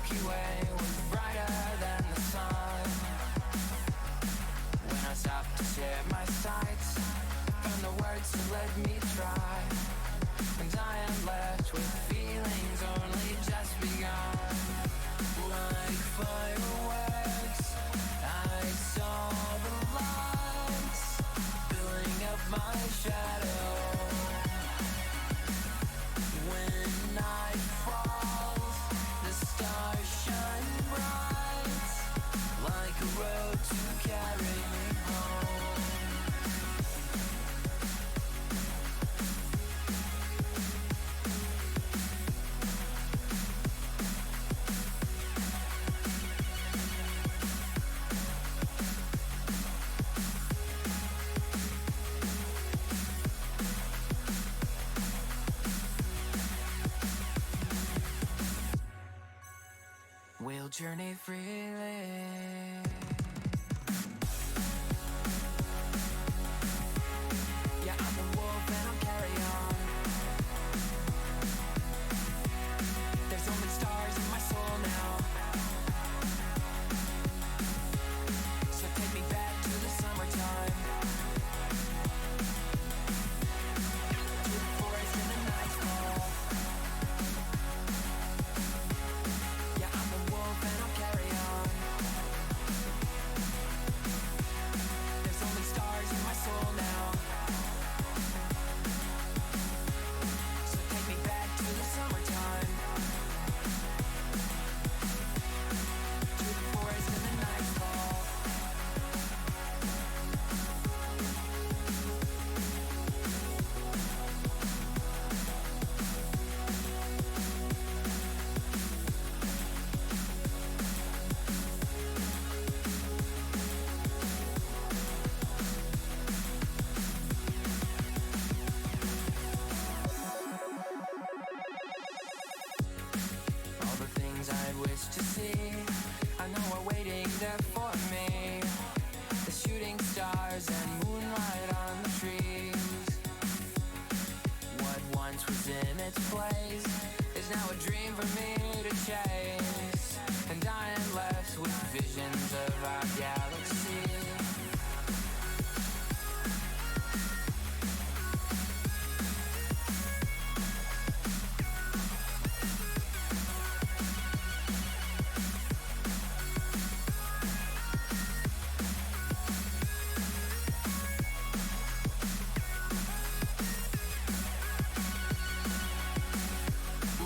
Milky Way was brighter than the sun. When I stopped to share my sights, found the words to let me try, and I am left with feelings only just begun. Like fireworks, I saw the lights filling up my shadow. When night falls, the stars shine bright, like a road to carry me home. We'll journey freely. Yeah, I'm a wolf and I'll carry on. There's only stars in my soul now. So take me back to the summertime, to the forest in the nightfall. Yeah, I'm a wolf and I'll carry on. There's only stars in my soul now. So take me back to the summertime, to the forest in the nightfall. All the things I wish to see, I know are waiting there for me. The shooting stars and moonlight on the trees. What once was in its place is now a dream for me to chase, and I am left with visions of our galaxy.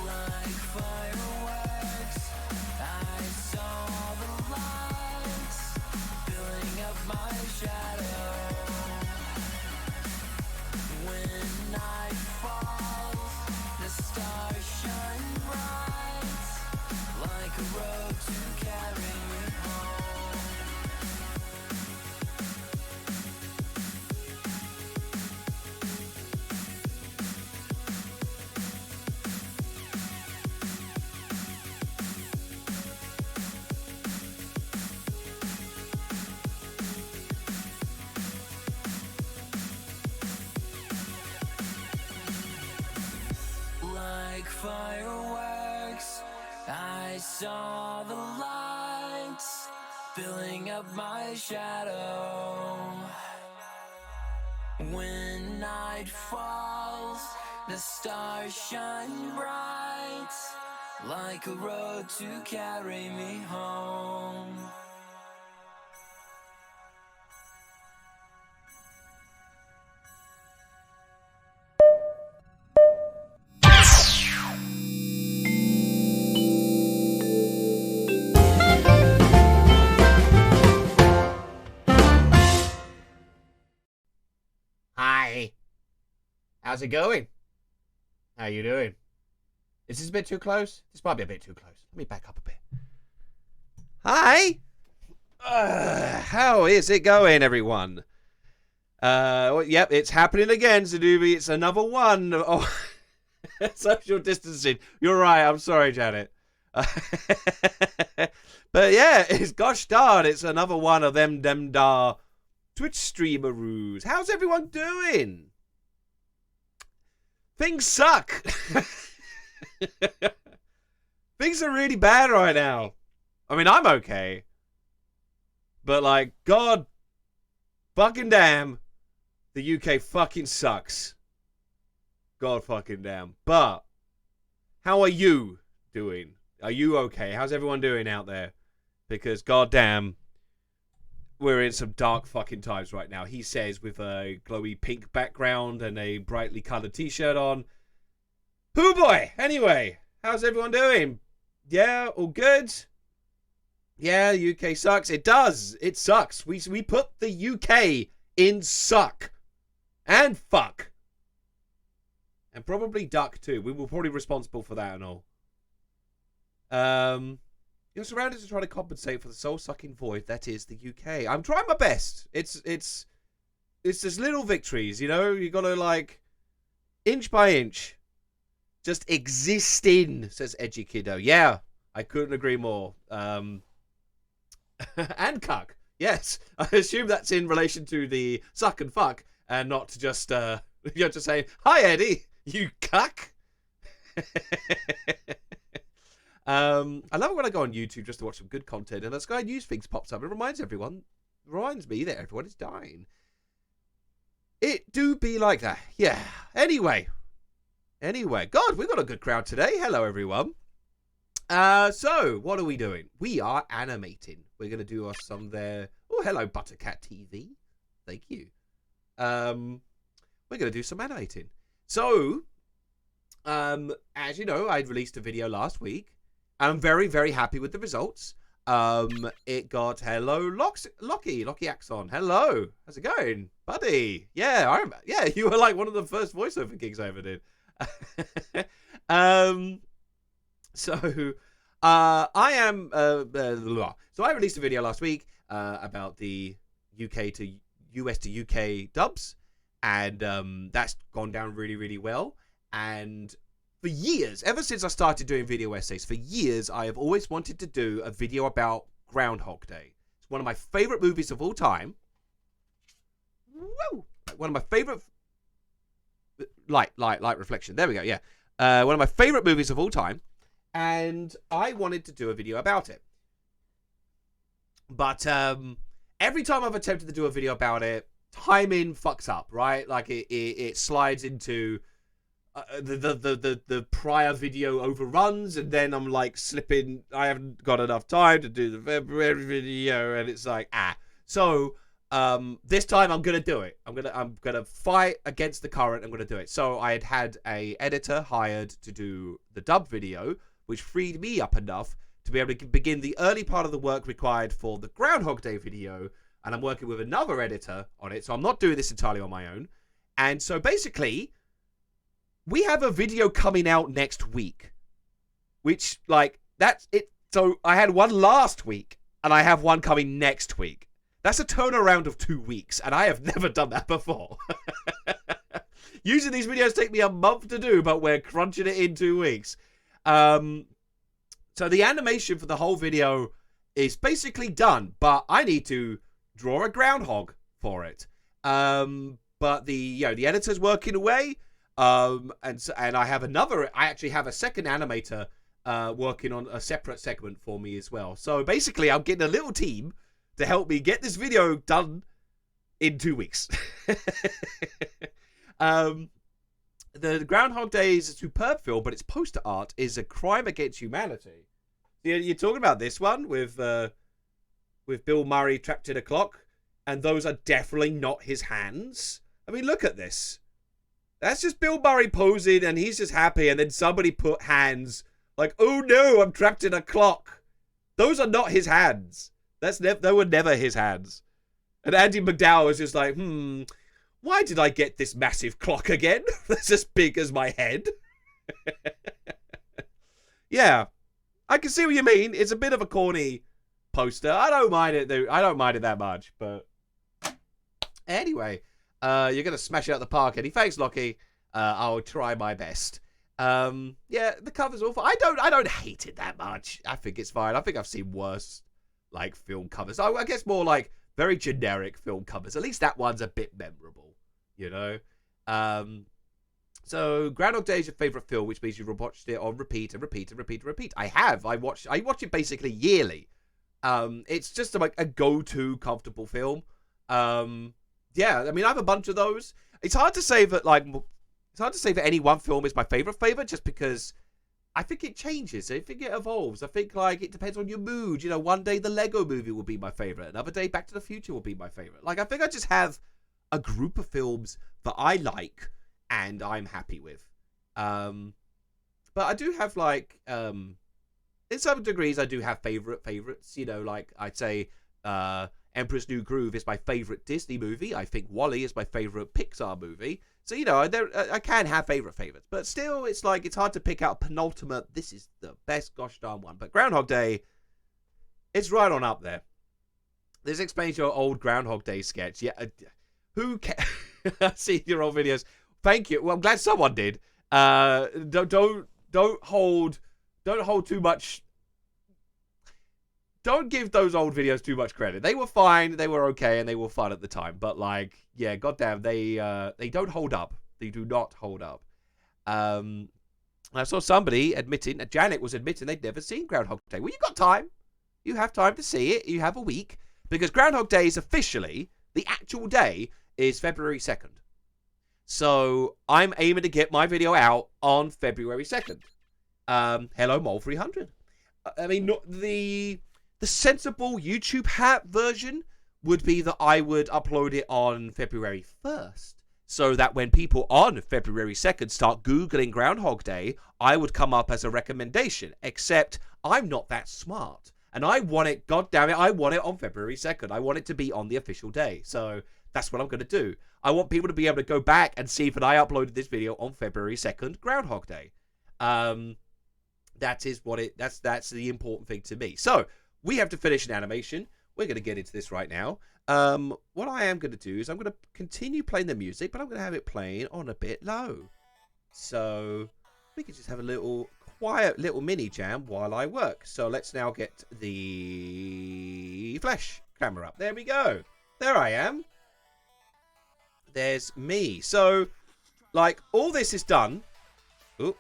Like fireworks, I saw the lights filling up my shadow. When night falls, the stars shine bright, like a road to carry me home. Like fireworks, I saw the lights filling up my shadow. When night falls, the stars shine bright, like a road to carry me home. Hi. How's it going? How you doing? Is this a bit too close? This might be a bit too close. Let me back up a bit. Hi. How is it going, everyone? Yep, it's happening again, Zadubi. It's another one. Oh, social distancing. You're right. I'm sorry, Janet. But yeah, it's gosh darn, it's another one of them dar Twitch streameroos. How's everyone doing? Things suck. Things are really bad right now. I mean, I'm okay. But, like, God fucking damn, the UK fucking sucks. God fucking damn. But, how are you doing? Are you okay? How's everyone doing out there? Because, god damn, we're in some dark fucking times right now. He says with a glowy pink background and a brightly coloured t-shirt on. Hoo boy! Anyway, how's everyone doing? Yeah, all good? Yeah, the UK sucks. It does. It sucks. We put the UK in suck. And fuck. And probably duck too. We were probably responsible for that and all. You're surrounded to try to compensate for the soul-sucking void that is the UK. I'm trying my best. It's just little victories, you know? You gotta, like, inch by inch. Just existing, says Edgy Kiddo. Yeah, I couldn't agree more. And cuck. Yes, I assume that's in relation to the suck and fuck, and not to just, you're just saying, hi, Eddie, you cuck. I love it when I go on YouTube just to watch some good content, and a Sky News thing pops up. It reminds me that everyone is dying. It do be like that. Yeah. Anyway, God, we've got a good crowd today. Hello, everyone. So, what are we doing? We are animating. We're going to do us some there. Oh, hello, Buttercat TV. Thank you. We're going to do some animating. So, as you know, I released a video last week. I'm very, very happy with the results. It got hello, Lockie Axon. Hello, how's it going, buddy? Yeah, you were like one of the first voiceover gigs I ever did. So I released a video last week about the UK to US to UK dubs, and that's gone down really, really well. And for years, ever since I started doing video essays, for years, I have always wanted to do a video about Groundhog Day. It's one of my favorite movies of all time. Woo! One of my favorite... Light reflection. There we go, yeah. One of my favorite movies of all time. And I wanted to do a video about it. But every time I've attempted to do a video about it, timing fucks up, right? Like, it slides into... the prior video overruns, and then I'm like slipping. I haven't got enough time to do the February video, and it's like So this time I'm gonna do it. I'm gonna fight against the current. I'm gonna do it. So I had a editor hired to do the dub video, which freed me up enough to be able to begin the early part of the work required for the Groundhog Day video. And I'm working with another editor on it, so I'm not doing this entirely on my own. And so basically, we have a video coming out next week, which, like, that's it. So I had one last week, and I have one coming next week. That's a turnaround of 2 weeks, and I have never done that before. Usually these videos take me a month to do, but we're crunching it in 2 weeks. So the animation for the whole video is basically done, but I need to draw a groundhog for it. But the editor's working away. And I have I actually have a second animator working on a separate segment for me as well. So basically, I'm getting a little team to help me get this video done in 2 weeks. The Groundhog Day is a superb film, but its poster art is a crime against humanity. You're talking about this one with Bill Murray trapped in a clock, and those are definitely not his hands. I mean, look at this. That's just Bill Murray posing, and he's just happy, and then somebody put hands like, oh no, I'm trapped in a clock. Those are not his hands. They were never his hands. And Andy McDowell was just like, why did I get this massive clock again? That's as big as my head. Yeah, I can see what you mean. It's a bit of a corny poster. I don't mind it, though. I don't mind it that much, but anyway. You're going to smash it out the park, Eddie. Thanks, Lockie. I'll try my best. Yeah, the cover's awful. I don't hate it that much. I think it's fine. I think I've seen worse, like, film covers. I guess more like very generic film covers. At least that one's a bit memorable, you know? So Groundhog Day is your favorite film, which means you've watched it on repeat and repeat and repeat and repeat. I have. I watch it basically yearly. It's just like a go-to comfortable film. Yeah, I mean, I have a bunch of those. It's hard to say that any one film is my favorite, just because I think it changes. I think it evolves. I think like it depends on your mood. You know, one day the Lego Movie will be my favorite. Another day Back to the Future will be my favorite. Like, I think I just have a group of films that I like and I'm happy with. But I do have like, in some degrees, I do have favorites. You know, like I'd say, Emperor's New Groove is my favorite Disney movie. I think WALL-E is my favorite Pixar movie. So, you know, I can have favorites, but still, it's like, it's hard to pick out a penultimate, this is the best gosh darn one. But Groundhog Day, it's right on up there. This explains your old Groundhog Day sketch. Yeah, who can see your old videos? Thank you. Well, I'm glad someone did. Don't hold too much. Don't give those old videos too much credit. They were fine, they were okay, and they were fun at the time. But like, yeah, goddamn, they don't hold up. They do not hold up. I saw somebody admitting, Janet was admitting they'd never seen Groundhog Day. Well, you got time. You have time to see it. You have a week, because Groundhog Day is officially, the actual day is February 2nd. So I'm aiming to get my video out on February 2nd. Hello Mole 300. I mean, the sensible YouTube hat version would be that I would upload it on February 1st. So that when people on February 2nd start Googling Groundhog Day, I would come up as a recommendation. Except I'm not that smart. And I want it, goddammit, I want it on February 2nd. I want it to be on the official day. So that's what I'm going to do. I want people to be able to go back and see that I uploaded this video on February 2nd, Groundhog Day. That is what that's the important thing to me. So we have to finish an animation. We're going to get into this right now. What I am going to do is I'm going to continue playing the music, but I'm going to have it playing on a bit low. So we can just have a little quiet little mini jam while I work. So let's now get the flash camera up. There we go. There I am. There's me. So, like, all this is done. Ooh.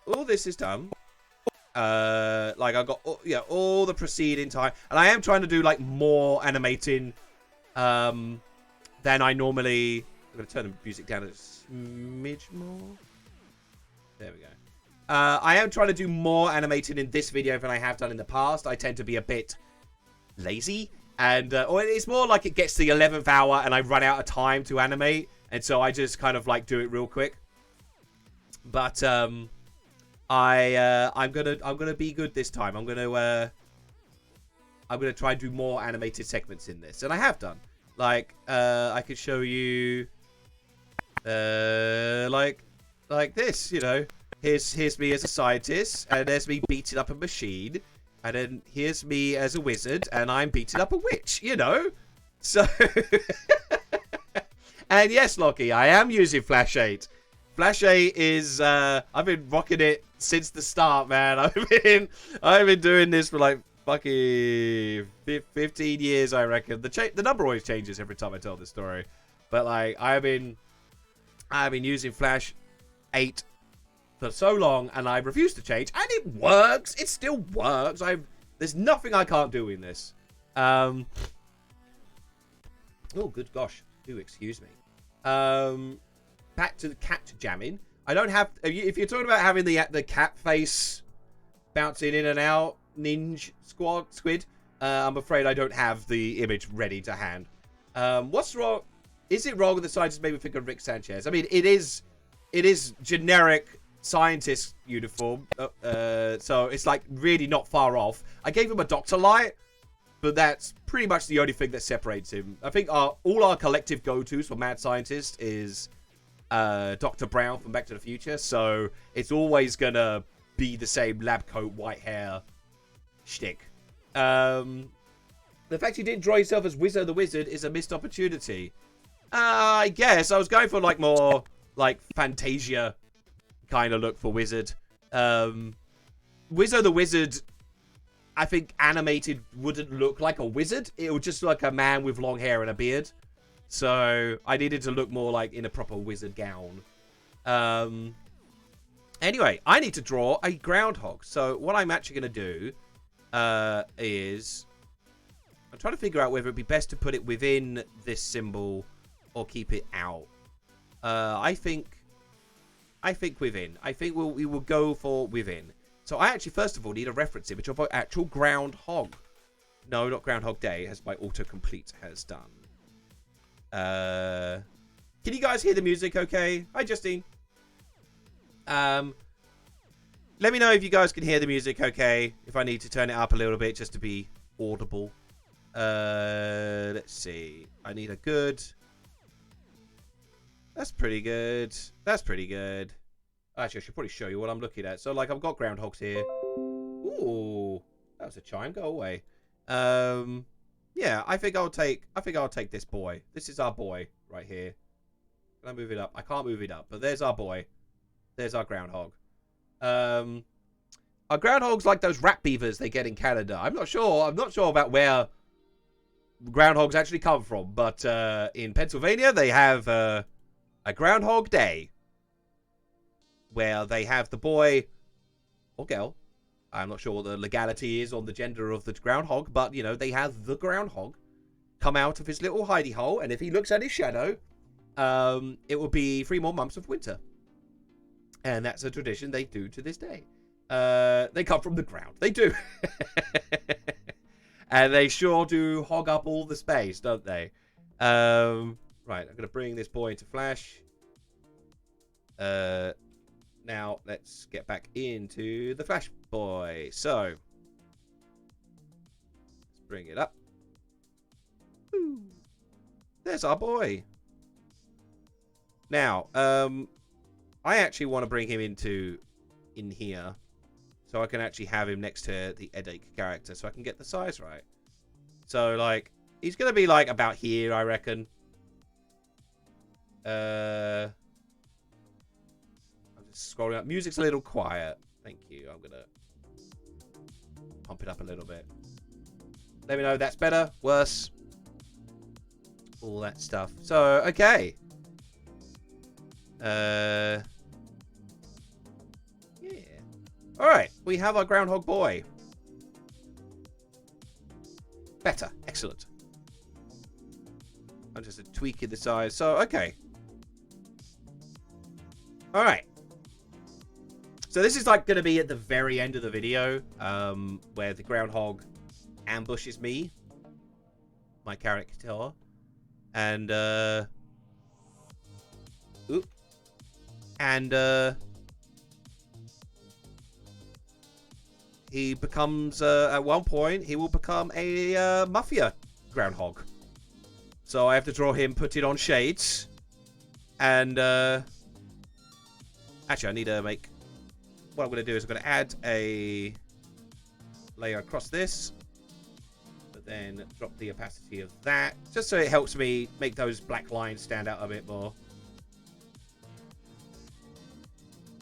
All this is done. Like, I got all the preceding time, and I am trying to do like more animating than I normally. I'm gonna turn the music down a smidge more. There we go. I am trying to do more animating in this video than I have done in the past. I tend to be a bit lazy, and or it's more like it gets to the 11th hour and I run out of time to animate, and so I just kind of like do it real quick. But I'm gonna be good this time. I'm gonna try and do more animated segments in this, and I have done. Like I could show you like this, you know. Here's me as a scientist, and there's me beating up a machine, and then here's me as a wizard, and I'm beating up a witch, you know. So and yes, Lockie, I am using Flash 8. Flash 8 is I've been rocking it since the start, man. I've been doing this for like fucking 15 years, I reckon. The number always changes every time I tell this story, but like I've been using Flash 8 for so long, and I refuse to change, and it works. It still works. There's nothing I can't do in this. Oh, good gosh. Do excuse me. Back to the cat jamming. I don't have. If you're talking about having the cat face bouncing in and out, squid. I'm afraid I don't have the image ready to hand. What's wrong? Is it wrong with the scientist made me think of Rick Sanchez? I mean, it is generic scientist uniform, so it's like really not far off. I gave him a doctor light, but that's pretty much the only thing that separates him. I think all our collective go-tos for Mad Scientist is Dr. Brown from Back to the Future, so it's always gonna be the same lab coat, white hair shtick. The fact you didn't draw yourself as Wizzo the Wizard is a missed opportunity. I guess I was going for like more like Fantasia kind of look for Wizard. Wizzo the Wizard, I think animated wouldn't look like a wizard. It would just look like a man with long hair and a beard. So I needed to look more like in a proper wizard gown. Anyway, I need to draw a groundhog. So what I'm actually going to do is I'm trying to figure out whether it'd be best to put it within this symbol or keep it out. I think within. I think we will go for within. So I actually, first of all, need a reference image of an actual groundhog. No, not Groundhog Day, as my autocomplete has done. Can you guys hear the music okay? Hi, Justine. Let me know if you guys can hear the music okay. If I need to turn it up a little bit just to be audible. Let's see. I need a good... That's pretty good. That's pretty good. Actually, I should probably show you what I'm looking at. So, like, I've got groundhogs here. Ooh. That was a chime. Go away. Yeah, I think I'll take this boy. This is our boy right here. Can I move it up? I can't move it up, but there's our boy. There's our groundhog. Are groundhogs like those rat beavers they get in Canada? I'm not sure. I'm not sure about where groundhogs actually come from, but in Pennsylvania they have a Groundhog Day where they have the boy or girl. I'm not sure what the legality is on the gender of the groundhog, but, you know, they have the groundhog come out of his little hidey hole, and if he looks at his shadow, it will be 3 more months of winter. And that's a tradition they do to this day. They come from the ground. They do. And they sure do hog up all the space, don't they? Right, I'm going to bring this boy into Flash. Now, let's get back into the Flash boy. So, let's bring it up. Ooh, there's our boy. Now, I actually want to bring him in here. So I can actually have him next to the headache character. So I can get the size right. So, like, he's going to be, like, about here, I reckon. I'm just scrolling up. Music's a little quiet. Thank you. I'm going to pump it up a little bit. Let me know if that's better, worse. All that stuff. So, okay. Yeah. Alright, we have our groundhog boy. Better. Excellent. I'm just tweaking the size. So, okay. Alright. So this is like going to be at the very end of the video, where the groundhog ambushes me, my character, and he becomes at one point he will become a mafia groundhog. So I have to draw him, put it on shades, and actually I need to make. What I'm going to do is I'm going to add a layer across this, but then drop the opacity of that, just so it helps me make those black lines stand out a bit more.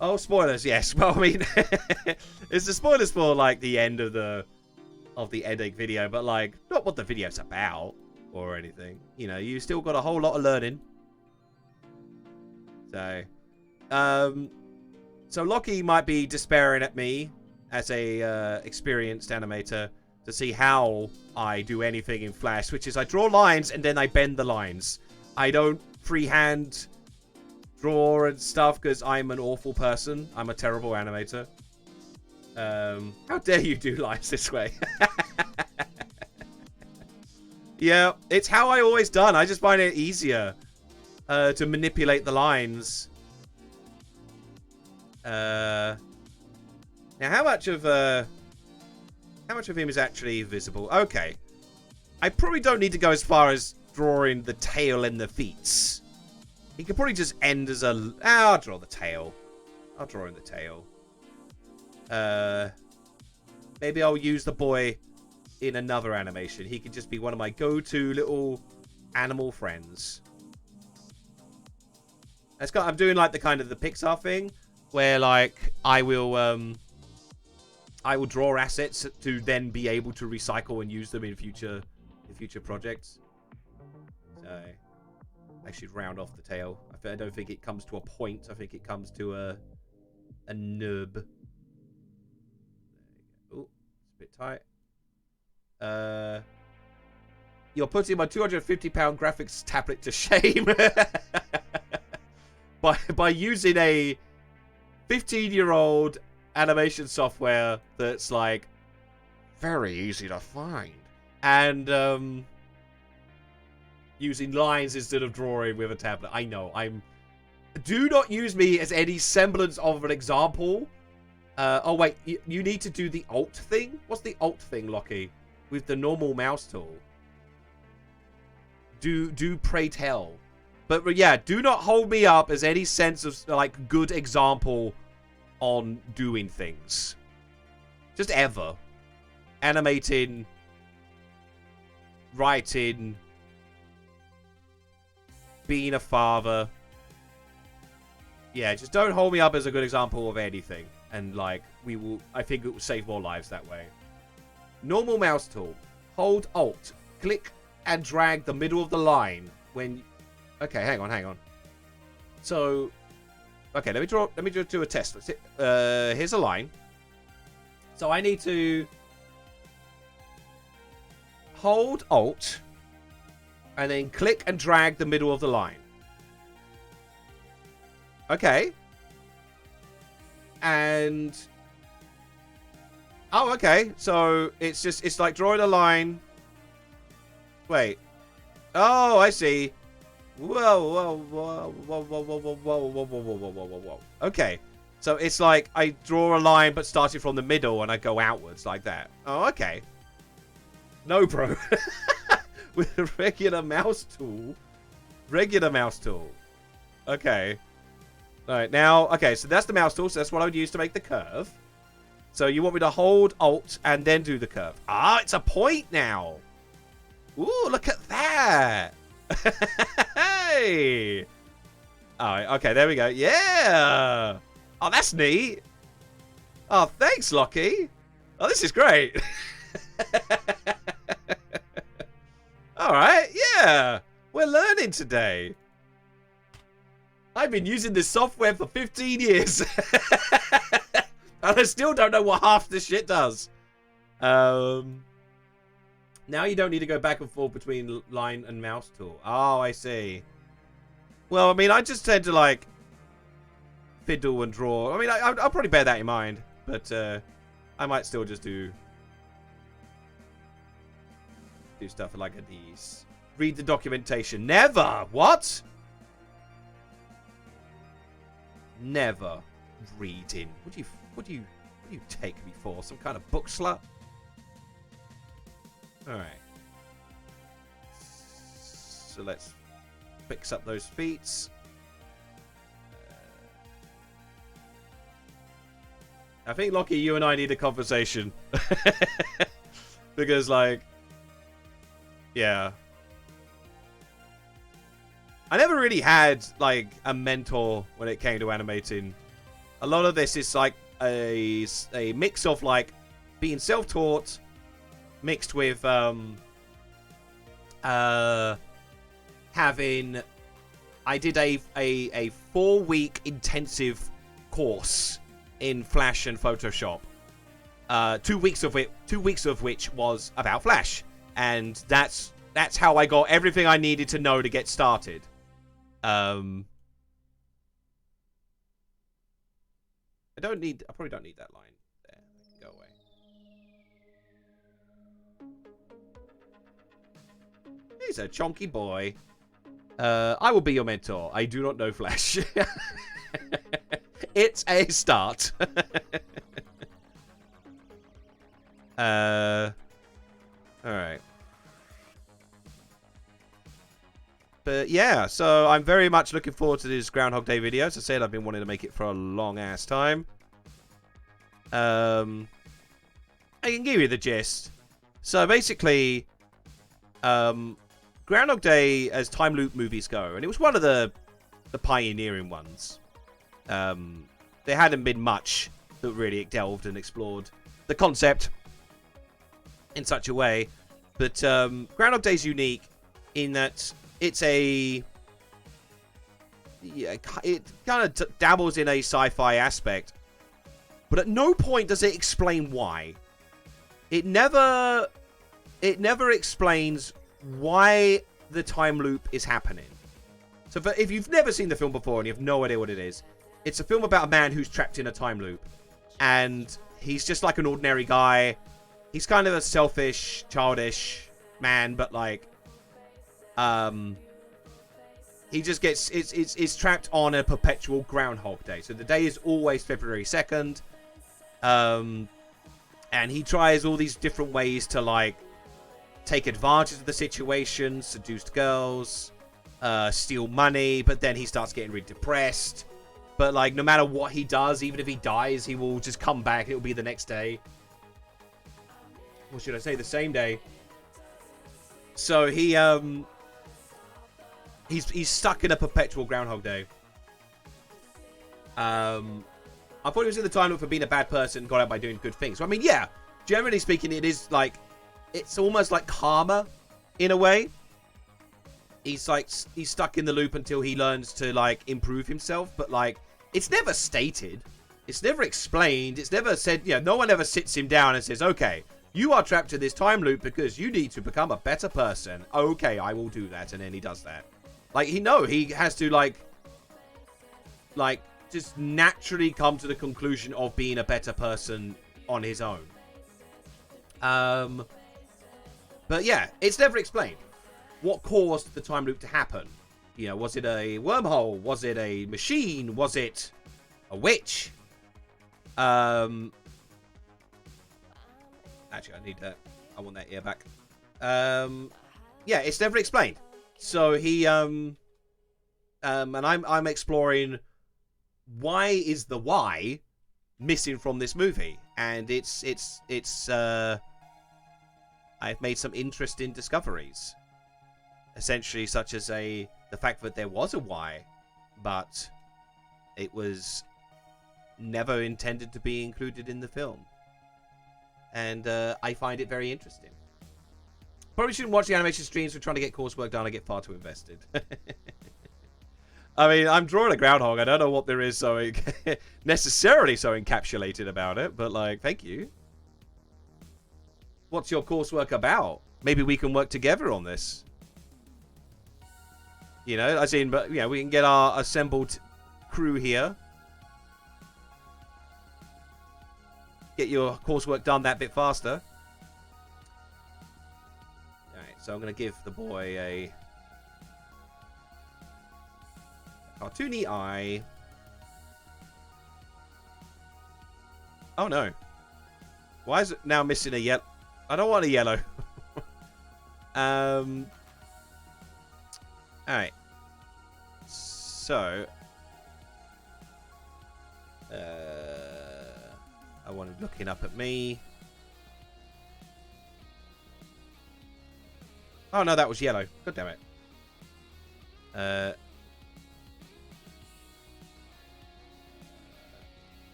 Oh, spoilers, yes. Well, I mean, it's the spoilers for, like, the end of the headache video, but, like, not what the video's about or anything. You know, you still got a whole lot of learning. So, so Lockie might be despairing at me as a experienced animator to see how I do anything in Flash, which is I draw lines and then I bend the lines. I don't freehand draw and stuff because I'm an awful person. I'm a terrible animator. How dare you do lines this way? Yeah, it's how I always done. I just find it easier to manipulate the lines. Now, how much of him is actually visible? Okay, I probably don't need to go as far as drawing the tail and the feet. He could probably just end as a. I'll draw the tail. I'll draw in the tail. Maybe I'll use the boy in another animation. He could just be one of my go-to little animal friends. I'm doing like the kind of the Pixar thing, where like I will draw assets to then be able to recycle and use them in future projects. So I actually round off the tail. I don't think it comes to a point. I think it comes to a nub. Oh, it's a bit tight. You're putting my 250-pound graphics tablet to shame by using a 15-year-old animation software that's like very easy to find, and using lines instead of drawing with a tablet. I know. Do not use me as any semblance of an example. Oh wait, you need to do the alt thing. What's the alt thing, Lockie? With the normal mouse tool. Do pray tell. But yeah, do not hold me up as any sense of like good example on doing things. Just ever. Animating, writing, being a father. Yeah, just don't hold me up as a good example of anything. And like, I think it will save more lives that way. Normal mouse tool. Hold Alt. Click and drag the middle of the line when... Okay, hang on. So... Okay, let me just do a test. Let's hit, here's a line. So I need to... Hold Alt. And then click and drag the middle of the line. Okay. And... Oh, okay. So, it's like drawing a line. Wait. Oh, I see. Whoa. Okay. So, it's like I draw a line, but starting from the middle, and I go outwards like that. Oh, okay. No, bro. With a regular mouse tool. Okay. Alright, now, okay, so that's the mouse tool, so that's what I would use to make the curve. So you want me to hold Alt and then do the curve. Ah, it's a point now. Ooh, look at that. Hey. Alright, okay, there we go. Yeah. Oh, that's neat. Oh, thanks, Lockie. Oh, this is great. Alright, yeah. We're learning today. I've been using this software for 15 years. And I still don't know what half this shit does. Now you don't need to go back and forth between line and mouse tool. Oh, I see. Well, I mean, I just tend to, like, fiddle and draw. I mean, I'll probably bear that in mind. But I might still just do stuff like these. Read the documentation. Never! What? Never reading. What do you take me for? Some kind of book slut? Alright. So let's fix up those feet. I think, Lockie, you and I need a conversation. Because, like... Yeah. I never really had, like, a mentor when it came to animating. A lot of this is, like, a mix of, like, being self-taught mixed with, having... I did a 4-week intensive course in Flash and Photoshop. 2 weeks of which was about Flash. And that's how I got everything I needed to know to get started. I probably don't need that line there. I can go away. He's a chonky boy. I will be your mentor. I do not know Flash. It's a start. Alright. But yeah, so I'm very much looking forward to this Groundhog Day video. As I said, I've been wanting to make it for a long-ass time. I can give you the gist. So basically, Groundhog Day, as time loop movies go, and it was one of the pioneering ones. There hadn't been much that really delved and explored the concept in such a way. But Groundhog Day is unique in that it's a yeah, it kind of dabbles in a sci-fi aspect, but at no point does it explain why. It never explains why the time loop is happening. So if you've never seen the film before and you have no idea what it is, it's a film about a man who's trapped in a time loop. And he's just like an ordinary guy. He's kind of a selfish, childish man, but like, he just gets, it's trapped on a perpetual Groundhog Day. So the day is always February 2nd. And he tries all these different ways to like take advantage of the situation, seduce girls, steal money, but then he starts getting really depressed. But like, no matter what he does, even if he dies, he will just come back. It will be the next day. Or should I say the same day? So he's stuck in a perpetual Groundhog Day. I thought he was in the time loop for being a bad person, got out by doing good things. So, I mean, yeah, generally speaking, it is like, it's almost like karma in a way. He's stuck in the loop until he learns to like improve himself, but like, it's never stated, it's never explained, it's never said, you know, no one ever sits him down and says, okay, you are trapped in this time loop because you need to become a better person. Okay, I will do that. And then he does that. Like, he has to like just naturally come to the conclusion of being a better person on his own. But yeah, it's never explained. What caused the time loop to happen? You know, was it a wormhole? Was it a machine? Was it a witch? Actually, I need that. I want that ear back. Yeah, it's never explained. So he, and I'm exploring why is the why missing from this movie, and I've made some interesting discoveries, essentially such as the fact that there was a why, but it was never intended to be included in the film. And I find it very interesting. Probably shouldn't watch the animation streams. We're trying to get coursework done. I get far too invested. I mean, I'm drawing a groundhog. I don't know what there is so necessarily so encapsulated about it, but like, thank you. What's your coursework about? Maybe we can work together on this. You know, as in, but yeah, we can get our assembled crew here. Get your coursework done that bit faster. Alright, so I'm going to give the boy a cartoony eye. Oh no. Why is it now missing a yellow? I don't want a yellow. Alright. So. I want him looking up at me. Oh no, that was yellow. God damn it.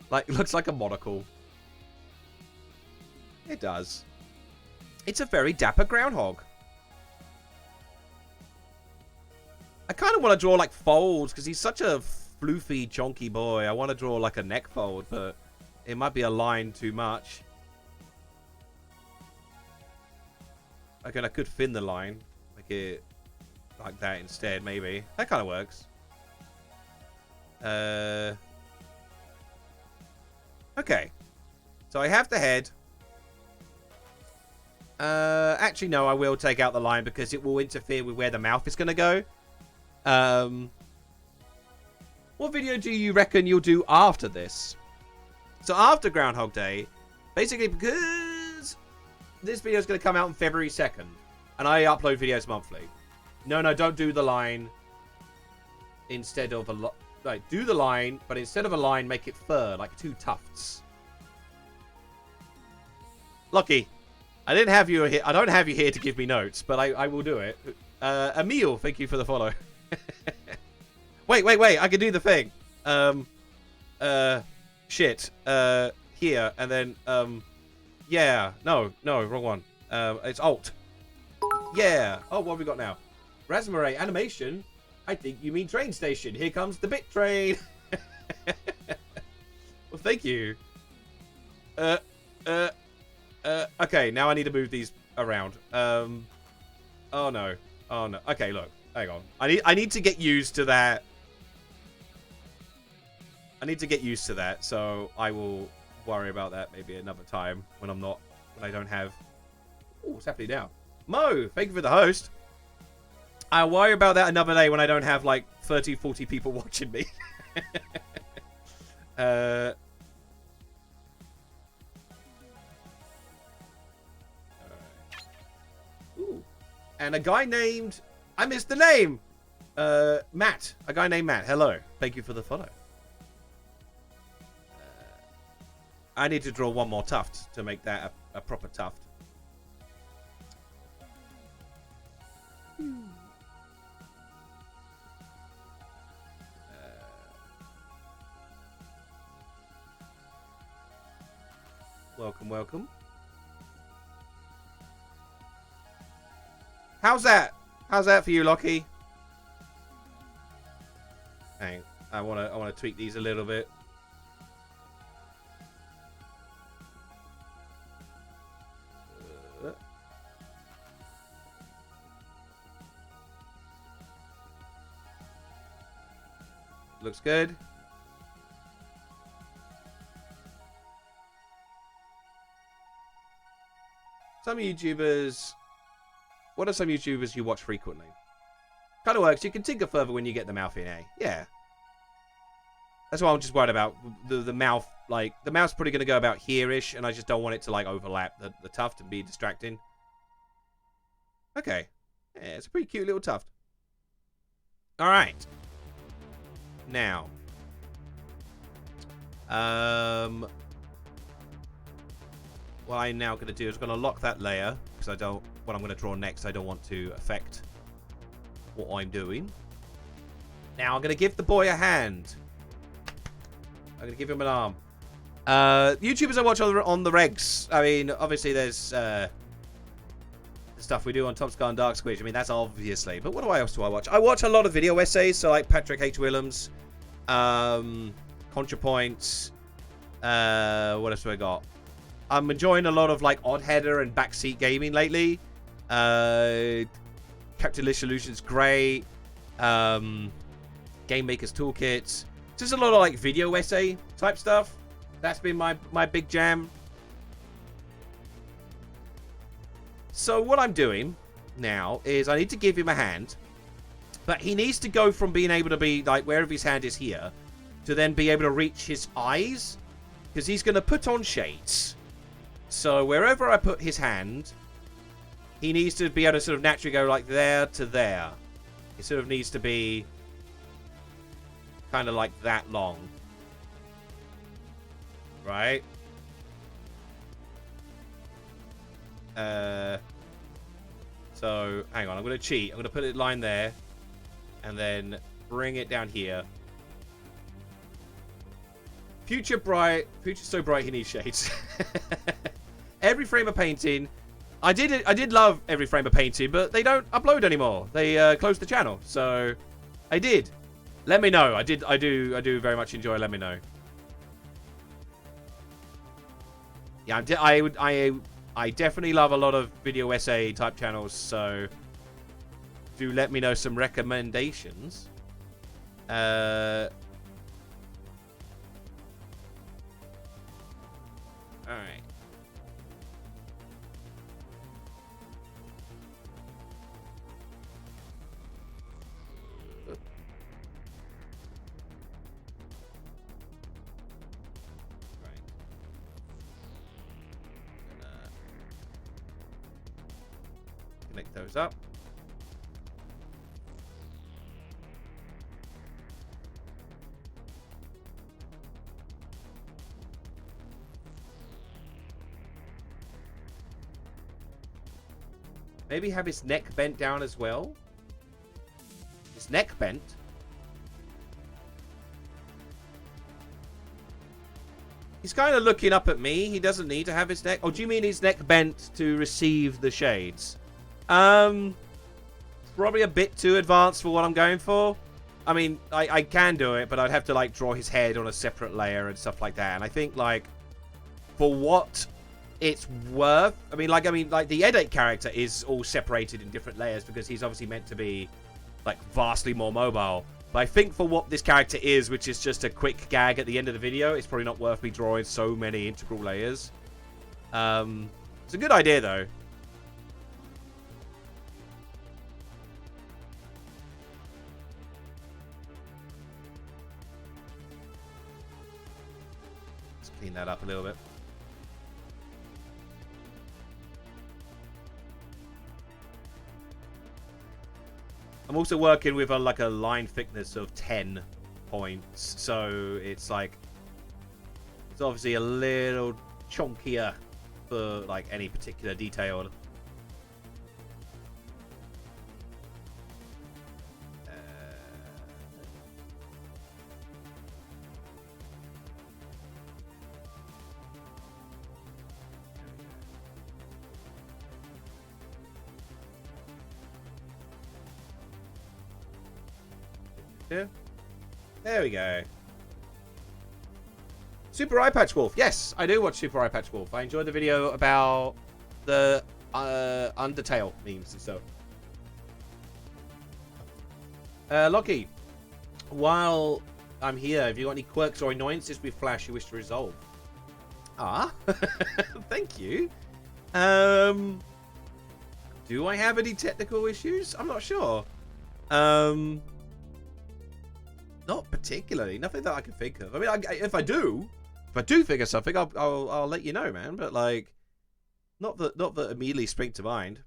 Like, looks like a monocle. It does. It's a very dapper groundhog. I kind of want to draw like folds because he's such a floofy, chonky boy. I want to draw like a neck fold, but it might be a line too much. Okay, I could thin the line, make it like that instead. Maybe that kind of works. Okay, so I have the head. Actually, no, I will take out the line because it will interfere with where the mouth is going to go. What video do you reckon you'll do after this? So after Groundhog Day, basically because this video is going to come out on February 2nd, and I upload videos monthly. No, don't do the line instead of a like, do the line, but instead of a line, make it fur, like 2 tufts. Lucky. I didn't have you here. I don't have you here to give me notes, but I will do it. Emil, thank you for the follow. Wait. I can do the thing. Shit. Here, and then, yeah. No, wrong one. It's Alt. Yeah. Oh, what have we got now? Raspberry animation. I think you mean train station. Here comes the bit train. Well, thank you. Okay, now I need to move these around. Oh no. Oh no. Okay, look. Hang on. I need to get used to that. I need to get used to that, so I will worry about that maybe another time when I'm not, when I don't have... Oh, what's happening now? Mo, thank you for the host. I'll worry about that another day when I don't have like 30, 40 people watching me. Ooh. And a guy named... I missed the name! Matt. A guy named Matt. Hello. Thank you for the follow. I need to draw one more tuft to make that a proper tuft. Welcome, welcome. How's that? How's that for you, Lockie? Hang, I wanna tweak these a little bit. Looks good. Some YouTubers... What are some YouTubers you watch frequently? Kind of works. You can tinker further when you get the mouth in, eh? Yeah. That's what I'm just worried about. The mouth, like... The mouth's probably going to go about here-ish, and I just don't want it to, like, overlap the tuft and be distracting. Okay. Yeah, it's a pretty cute little tuft. Alright. Now, what I'm now going to do is going to lock that layer because I don't. What I'm going to draw next, I don't want to affect what I'm doing. Now I'm going to give the boy a hand. I'm going to give him an arm. YouTubers I watch on the regs. I mean, obviously there's the stuff we do on Top Scar and Dark Squid. I mean, that's obviously. But what else do I watch? I watch a lot of video essays, so like Patrick H. Willems, ContraPoints. What else do I got? I'm enjoying a lot of like Odd Header and Backseat Gaming lately. Capitalist Solutions, great. Game Maker's Toolkit. Just a lot of like video essay type stuff. That's been my big jam. So what I'm doing now is I need to give him a hand, but he needs to go from being able to be like wherever his hand is here to then be able to reach his eyes, because he's going to put on shades. So wherever I put his hand, he needs to be able to sort of naturally go like there to there. It sort of needs to be kind of like that long. Right? So, hang on. I'm going to cheat. I'm going to put a line there. And then bring it down here. Future so bright he needs shades. Every frame of painting. I did love every frame of painting, but they don't upload anymore. They closed the channel. So, I did. Let me know. I do very much enjoy. Let me know. Yeah, I definitely love a lot of video essay type channels, so do let me know some recommendations. Alright. Connect those up. Maybe have his neck bent down as well. His neck bent. He's kind of looking up at me. He doesn't need to have his neck. Oh, do you mean his neck bent to receive the shades? probably a bit too advanced for what I'm going for. I mean, I can do it, but I'd have to, like, draw his head on a separate layer and stuff like that. And I think, like, for what it's worth, I mean, like, the Headache character is all separated in different layers because he's obviously meant to be, like, vastly more mobile. But I think for what this character is, which is just a quick gag at the end of the video, it's probably not worth me drawing so many integral layers. It's a good idea, though. Let's clean that up a little bit. I'm also working with like a line thickness of 10 points, so it's like it's obviously a little chunkier for like any particular detail. Yeah. There we go. Super Eye Patch Wolf. Yes, I do watch Super Eye Patch Wolf. I enjoyed the video about the Undertale memes and stuff. Lockie, while I'm here, have you got any quirks or annoyances with Flash you wish to resolve? Ah, thank you. Do I have any technical issues? I'm not sure. Not particularly. Nothing that I can think of. I mean, if I do figure something, I'll let you know, man. But like, not that immediately spring to mind.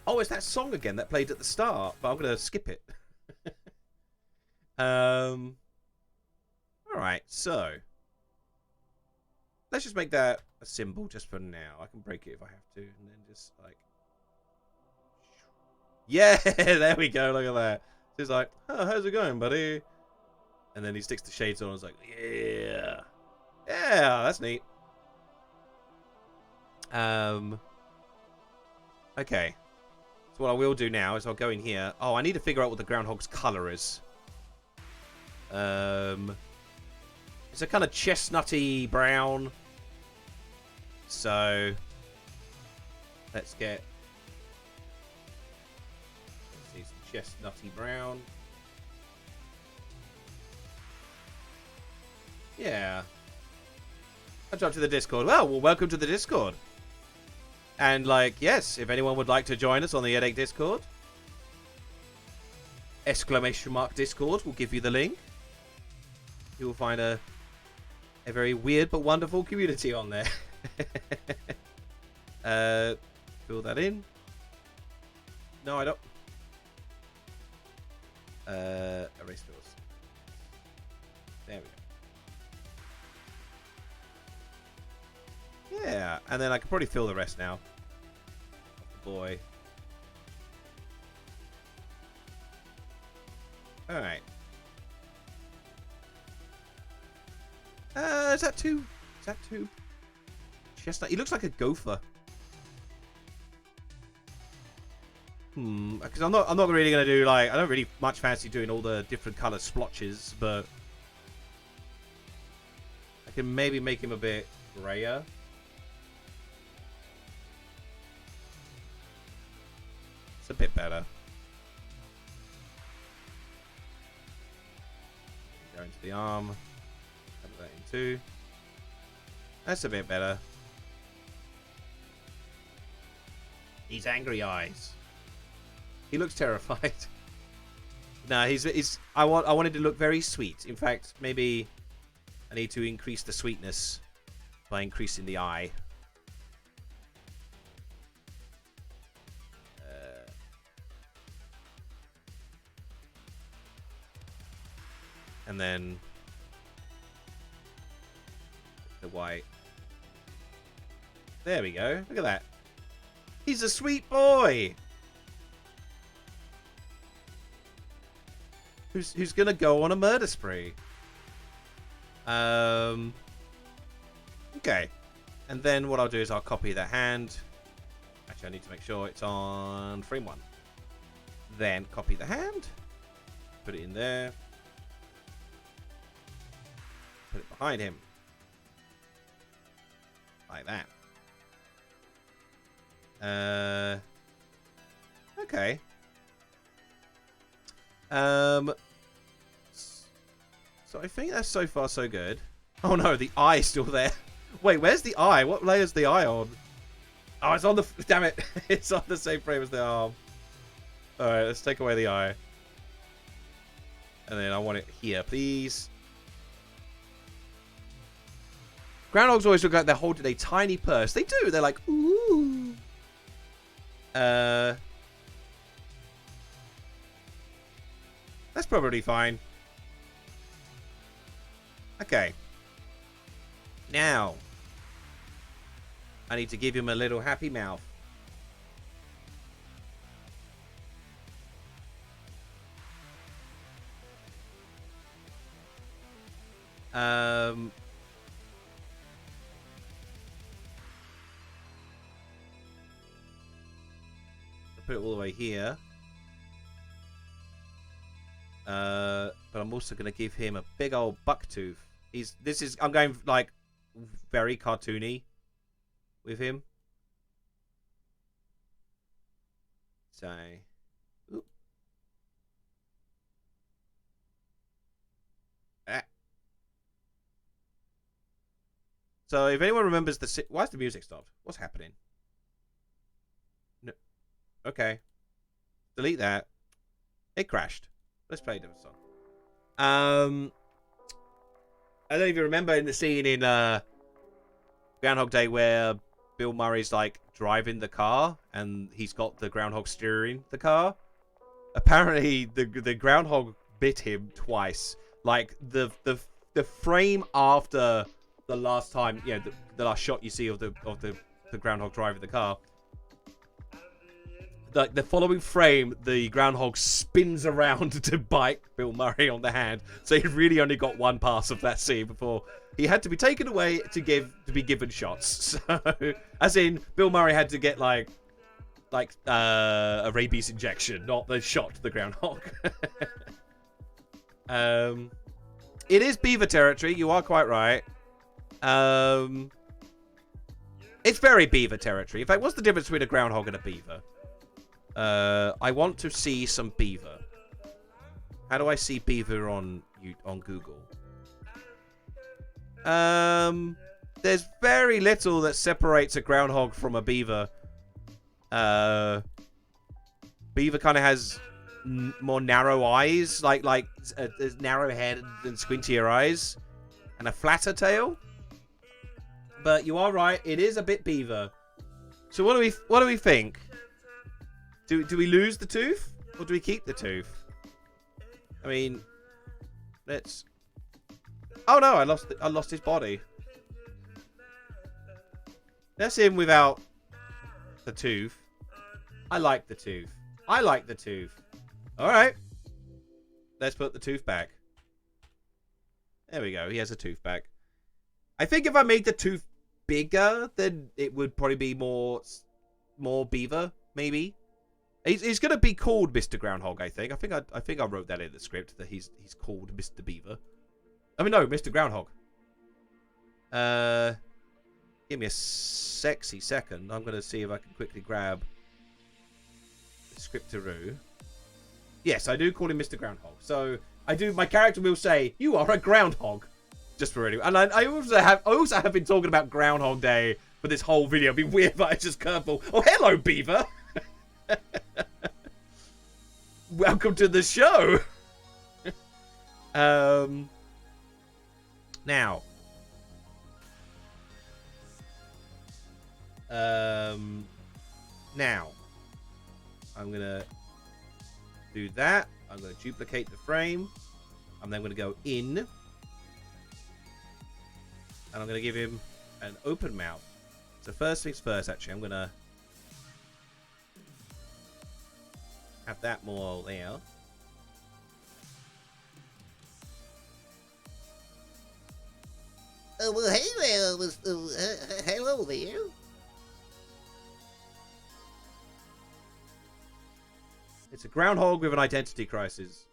Oh, it's that song again that played at the start, but I'm gonna skip it. All right, so let's just make that a symbol just for now. I can break it if I have to, and then just like, yeah, there we go. Look at that. He's like, oh, how's it going, buddy? And then he sticks the shades on and is like, yeah. Yeah, that's neat. Okay. So what I will do now is I'll go in here. Oh, I need to figure out what the groundhog's color is. It's a kind of chestnutty brown. So let's get chestnutty brown. Yeah. I'll jump to the Discord. Well, welcome to the Discord. And, like, yes, if anyone would like to join us on the Headache Discord, !Discord will give you the link. You will find a very weird but wonderful community on there. Fill that in. No, I don't. Erase fills. There we go. Yeah, and then I can probably fill the rest now. Boy. Alright. Is that too chestnut? He looks like a gopher. Because I'm not really gonna do like, I don't really much fancy doing all the different color splotches, but I can maybe make him a bit grayer. It's a bit better. Go into the arm. Cover that in too. That's a bit better. These angry eyes. He looks terrified. No, he's. I wanted to look very sweet. In fact, maybe I need to increase the sweetness by increasing the eye. And then the white. There we go. Look at that. He's a sweet boy. Who's gonna go on a murder spree? Okay. And then what I'll do is I'll copy the hand. Actually, I need to make sure it's on frame 1. Then copy the hand. Put it in there. Put it behind him. Like that. Okay. So I think that's so far so good. Oh no, the eye's still there. Wait, where's the eye? What layer's the eye on? Oh, it's on the... Damn it. It's on the same frame as the arm. Alright, let's take away the eye. And then I want it here, please. Groundhogs always look like they're holding a tiny purse. They do. They're like, ooh. That's probably fine. Okay. Now, I need to give him a little happy mouth. Put it all the way here. But I'm also going to give him a big old buck tooth. I'm going like very cartoony with him. So, oop. So if anyone remembers why's the music stopped? What's happening? No. Okay. Delete that. It crashed. Let's play a different song. I don't know if you remember in the scene in Groundhog Day where Bill Murray's like driving the car and he's got the groundhog steering the car. Apparently the groundhog bit him twice. Like the frame after the last time, yeah, the last shot you see of the groundhog driving the car. The following frame, the groundhog spins around to bite Bill Murray on the hand. So he really only got one pass of that scene before he had to be taken away to be given shots. So, as in, Bill Murray had to get like a rabies injection, not the shot to the groundhog. It is beaver territory. You are quite right. It's very beaver territory. In fact, what's the difference between a groundhog and a beaver? I want to see some beaver. How do I see beaver on Google? There's very little that separates a groundhog from a beaver. Beaver kind of has more narrow eyes, like a narrow head and squintier eyes, and a flatter tail. But you are right; it is a bit beaver. So what do we think? Do we lose the tooth or do we keep the tooth? I mean, let's. Oh no! I lost his body. That's him without the tooth. I like the tooth. I like the tooth. All right. Let's put the tooth back. There we go. He has a tooth back. I think if I made the tooth bigger, then it would probably be more beaver, maybe. He's going to be called Mr. Groundhog, I think. I think I wrote that in the script, that he's called Mr. Beaver. I mean, no, Mr. Groundhog. Give me a sexy second. I'm going to see if I can quickly grab the scriptaroo. Yes, I do call him Mr. Groundhog. So, my character will say, "You are a groundhog." Just for anyone. And I also have been talking about Groundhog Day for this whole video. It'd be weird if I just curveball. Oh, hello, Beaver. Welcome to the show. Now I'm gonna do that. I'm gonna duplicate the frame. I'm then gonna go in, and I'm gonna give him an open mouth. So first things first, actually, I'm gonna have that more there. Oh, well, hey there, hello there. It's a groundhog with an identity crisis.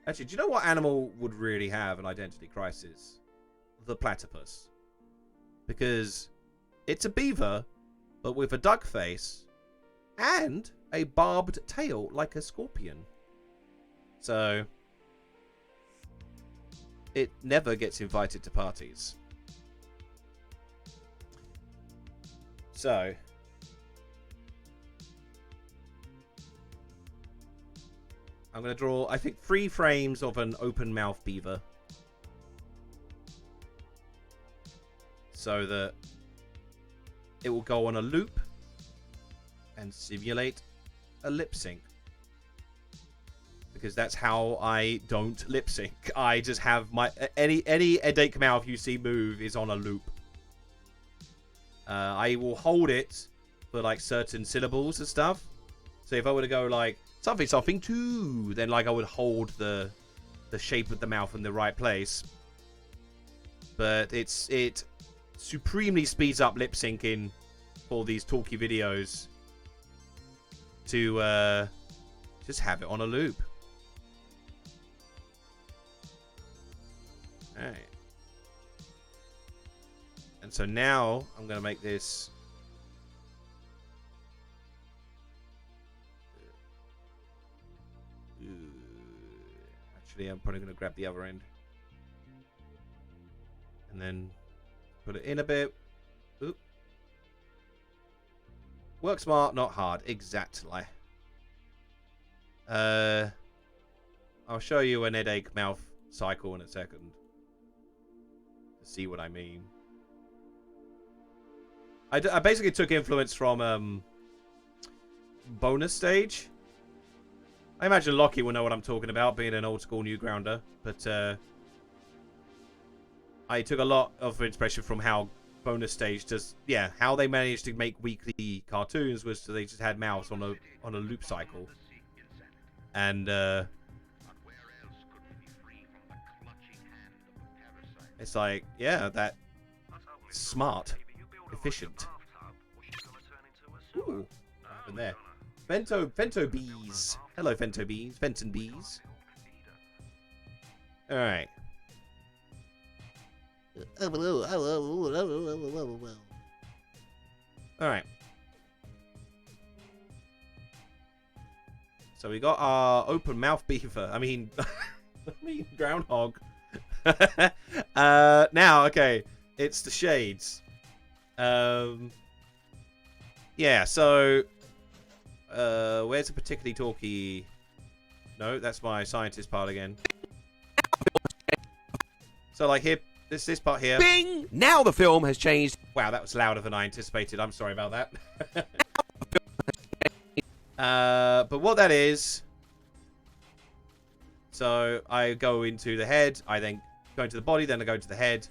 Actually, do you know what animal would really have an identity crisis? The platypus. Because it's a beaver, but with a duck face and a barbed tail like a scorpion. So it never gets invited to parties. So I'm going to draw, I think, 3 frames of an open mouth beaver. So that it will go on a loop and simulate a lip sync. Because that's how I don't lip sync. I just have my any headache mouth you see move is on a loop. I will hold it for like certain syllables and stuff. So if I were to go like something something too, then like I would hold the shape of the mouth in the right place. But it supremely speeds up lip syncing for these talky videos to just have it on a loop. Alright. And so now I'm going to make this actually I'm probably going to grab the other end and then put it in a bit. Oop. Work smart, not hard. Exactly. I'll show you an headache mouth cycle in a second to see what I mean. I basically took influence from bonus stage. I imagine Lockie will know what I'm talking about, being an old school new grounder, but I took a lot of inspiration from how bonus stage just, yeah, how they managed to make weekly cartoons was they just had mouths on a loop cycle. And it's like, yeah, that smart, efficient. Ooh, what happened there? Vento bees. Hello, Vento bees. Fenton bees. All right. All right. So we got our open mouth beaver. I mean groundhog. Now, okay, it's the shades. Yeah. So, where's a particularly talky? No, that's my scientist part again. So, like here. This part here. Bing! Now the film has changed. Wow, that was louder than I anticipated. I'm sorry about that. But what that is... So, I go into the head. I then go into the body. Then I go into the head.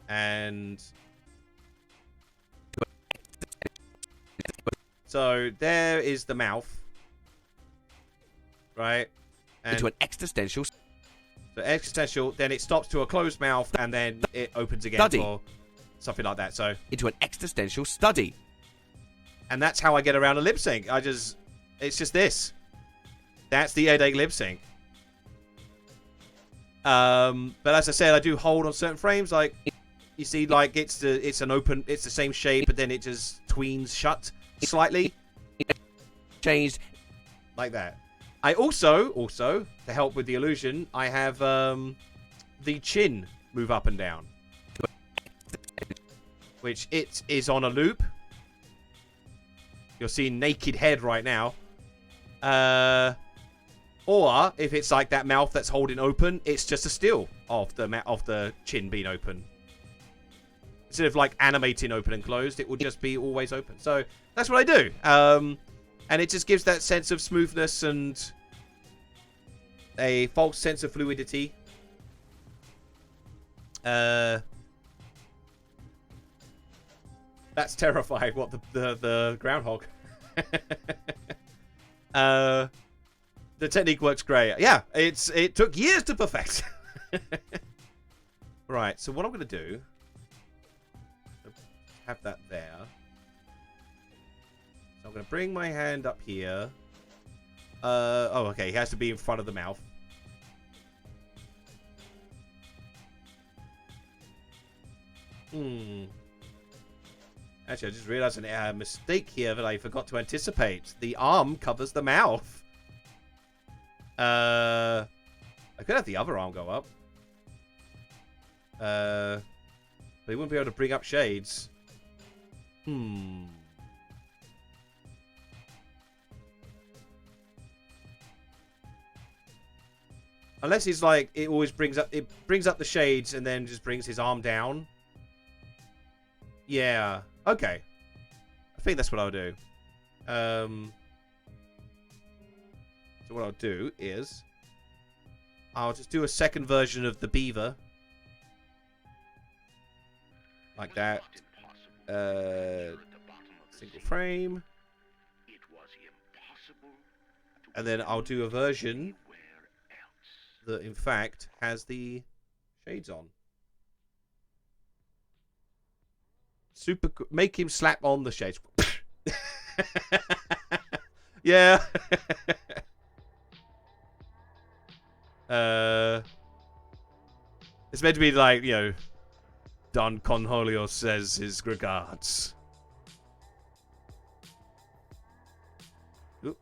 And... So, there is the mouth. Right? And Into an existential... So existential, then it stops to a closed mouth, and then it opens again Study. or something like that. So, Into an existential study. and that's how I get around a lip sync. It's just this. That's the headache lip sync. But as I said, I do hold on certain frames. Like you see, like it's the same shape, but then it just tweens shut slightly, Changed. like that. I also to help with the illusion, I have the chin move up and down, which it is on a loop. You're seeing naked head right now. Or if it's like that mouth that's holding open, it's just a still of the chin being open. Instead of like animating open and closed, it will just be always open. So that's what I do. And it just gives that sense of smoothness and a false sense of fluidity. That's terrifying. What the groundhog. The technique works great. Yeah, it took years to perfect. Right. So what I'm gonna do, have that there. I'm going to bring my hand up here. Oh, okay. He has to be in front of the mouth. Actually, I just realized a mistake here that I forgot to anticipate. The arm covers the mouth. I could have the other arm go up. But he wouldn't be able to bring up shades. Unless he's like, it always brings up the shades and then just brings his arm down. Yeah. Okay. I think that's what I'll do. So what I'll do is I'll just do a second version of the beaver. Like that. Single frame. And then I'll do a version that in fact has the shades on. Super. Make him slap on the shades. Yeah. It's meant to be like, you know, Don Conholio says his regards. Oop.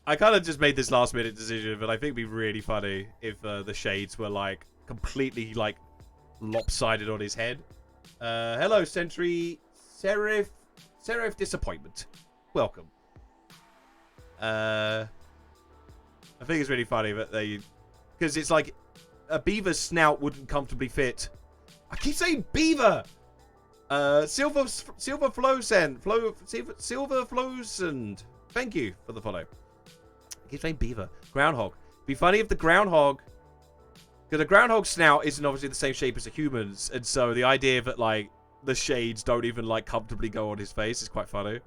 I kind of just made this last minute decision, but I think it'd be really funny if the shades were like completely like lopsided on his head. Hello, Sentry Seraph Disappointment. Welcome. I think it's really funny that they, because it's like a beaver's snout wouldn't comfortably fit. I keep saying beaver. Silver Flowsend. Silver Flowsend. Thank you for the follow. I keep saying beaver. Groundhog. It'd be funny if the groundhog, because the groundhog snout isn't obviously the same shape as a human's, and so the idea that like the shades don't even like comfortably go on his face is quite funny.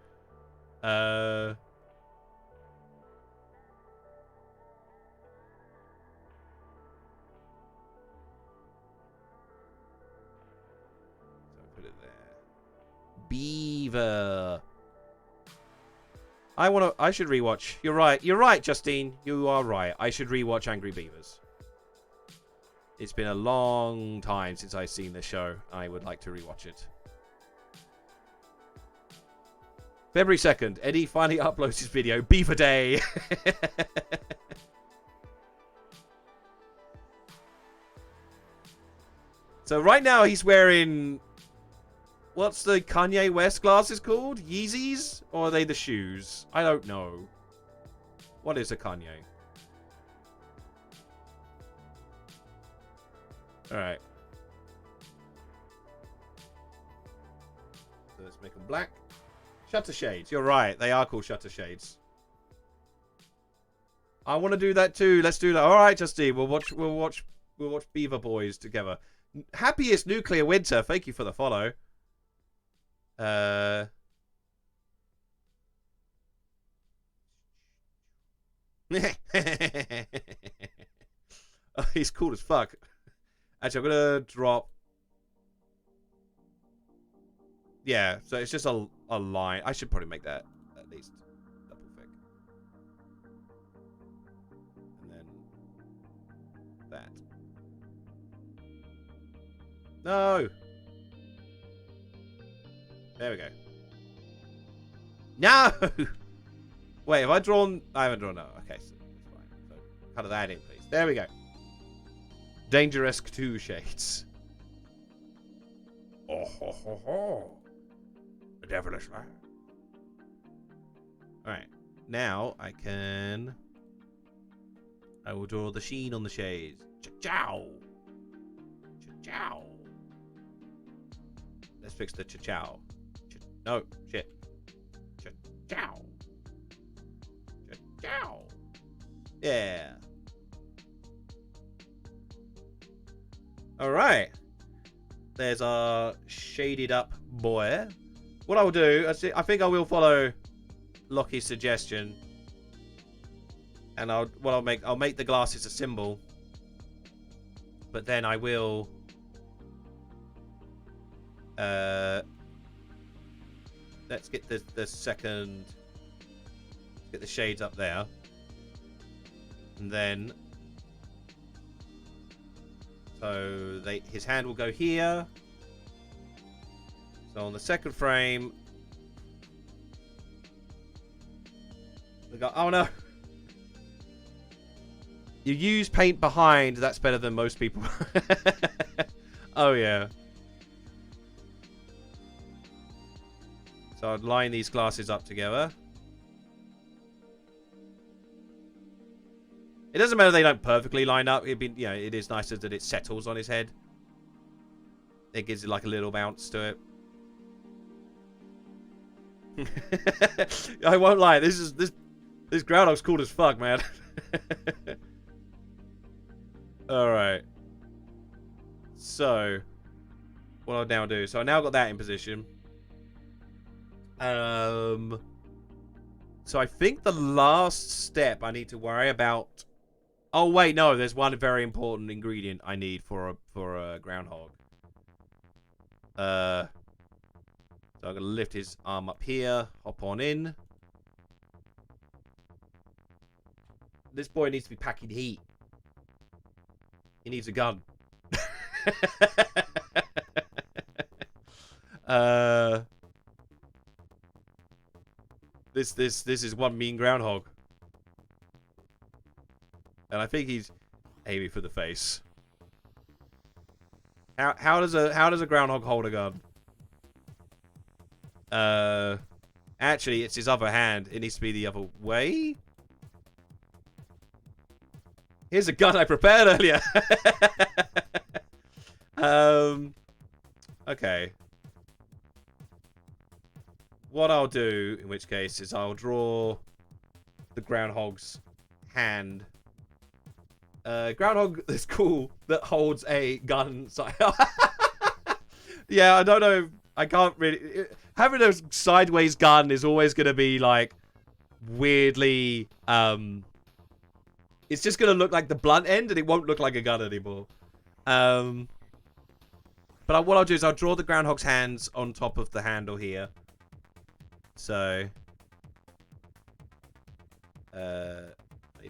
Beaver. I should rewatch. You're right, Justine. You are right. I should rewatch Angry Beavers. It's been a long time since I've seen this show. I would like to rewatch it. February 2nd, Eddie finally uploads his video. Beaver Day. So right now he's wearing, what's the Kanye West glasses called? Yeezys? Or are they the shoes? I don't know. What is a Kanye? Alright. So let's make them black. Shutter shades. You're right. They are called shutter shades. I want to do that too. Let's do that. Alright, Justine. We'll watch Beaver Boys together. Happiest Nuclear Winter. Thank you for the follow. Oh, he's cool as fuck. Actually, I'm gonna drop. Yeah, so it's just a line. I should probably make that at least double thick. And then that. No. There we go. No! Wait, have I drawn? I haven't drawn. No. Okay, so that's fine. So cut that in, please. There we go. Dangerous 2 shades. Oh ho ho ho. The devilish laugh. Alright. Now I will draw the sheen on the shades. Cha-chow. Cha-chow. Let's fix the cha-chow. No, shit. Cha-chow. Cha-chow. Yeah. Alright. There's our shaded up boy. What I will do, I think I will follow Lockie's suggestion. And I'll make the glasses a symbol. But then I will Let's get the second. Get the shades up there, and then so his hand will go here. So on the second frame, we got. Oh no! You use paint behind. That's better than most people. Oh yeah. So I'd line these glasses up together. It doesn't matter if they don't perfectly line up. It'd be, you know, it is nicer that it settles on his head. It gives it like a little bounce to it. I won't lie. This groundhog's cool as fuck, man. All right. So, what I'll now do? So I now got that in position. So I think the last step I need to worry about. Oh wait, no. There's one very important ingredient I need for a groundhog. So I'm gonna lift his arm up here, hop on in. This boy needs to be packing heat. He needs a gun. This is one mean groundhog. And I think he's aiming for the face. How does a groundhog hold a gun? Actually, it's his other hand. It needs to be the other way. Here's a gun I prepared earlier. Okay. What I'll do, in which case, is I'll draw the groundhog's hand. Groundhog is cool that holds a gun. Yeah, I don't know. I can't really. Having a sideways gun is always going to be like weirdly. It's just going to look like the blunt end, and it won't look like a gun anymore. But what I'll do is I'll draw the groundhog's hands on top of the handle here. So, let me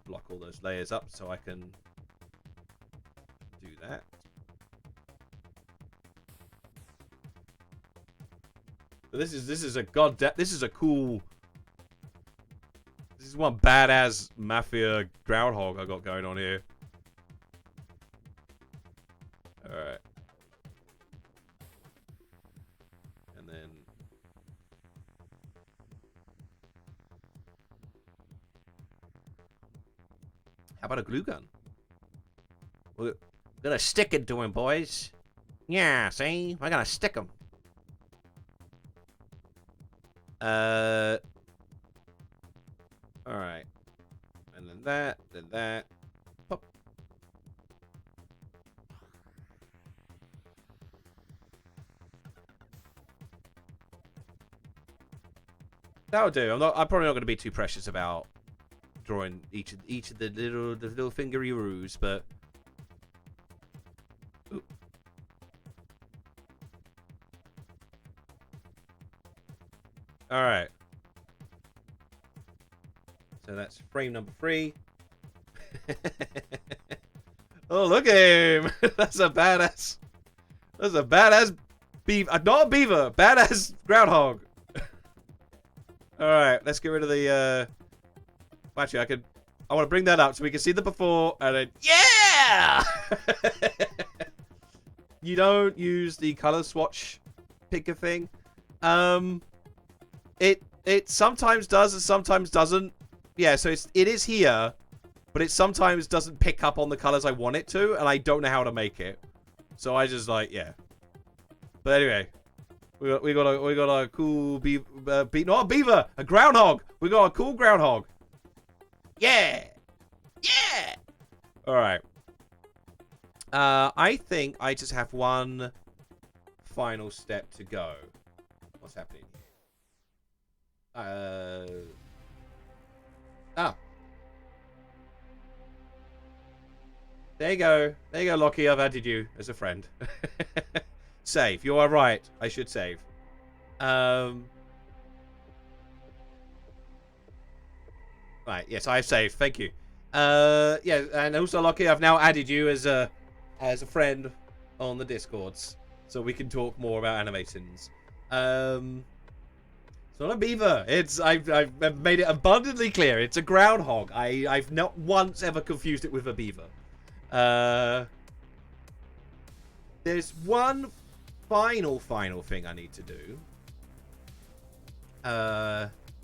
block all those layers up so I can do that. But this is a this is a cool. This is one badass mafia groundhog I got going on here. All right. And then. How about a glue gun? We're gonna stick it to him, boys. Yeah, see? We're gonna stick him. Alright. And then that. Pop. That'll do. I'm probably not gonna be too precious about drawing each of the little fingery-roos, but ooh. All right. So that's frame number 3. Oh, look at him! That's a badass. That's a badass beaver. Not a beaver. Badass groundhog. All right. Let's get rid of the. Actually, I want to bring that up so we can see the before and then. Yeah! You don't use the color swatch picker thing. It sometimes does and sometimes doesn't. Yeah, so it is here, but it sometimes doesn't pick up on the colors I want it to, and I don't know how to make it. So I just like, yeah. But anyway, we got a cool not a beaver, a groundhog. We got a cool groundhog. Yeah, yeah. All right. I think I just have one final step to go. What's happening here? Oh. There you go. There you go, Lockie. I've added you as a friend. save. You are right. I should save. Right, yes, I have saved. Thank you. Yeah, and also, Lockie, I've now added you as a friend on the Discords, so we can talk more about animatins. It's not a beaver. I've made it abundantly clear. It's a groundhog. I've not once ever confused it with a beaver. There's one final thing I need to do.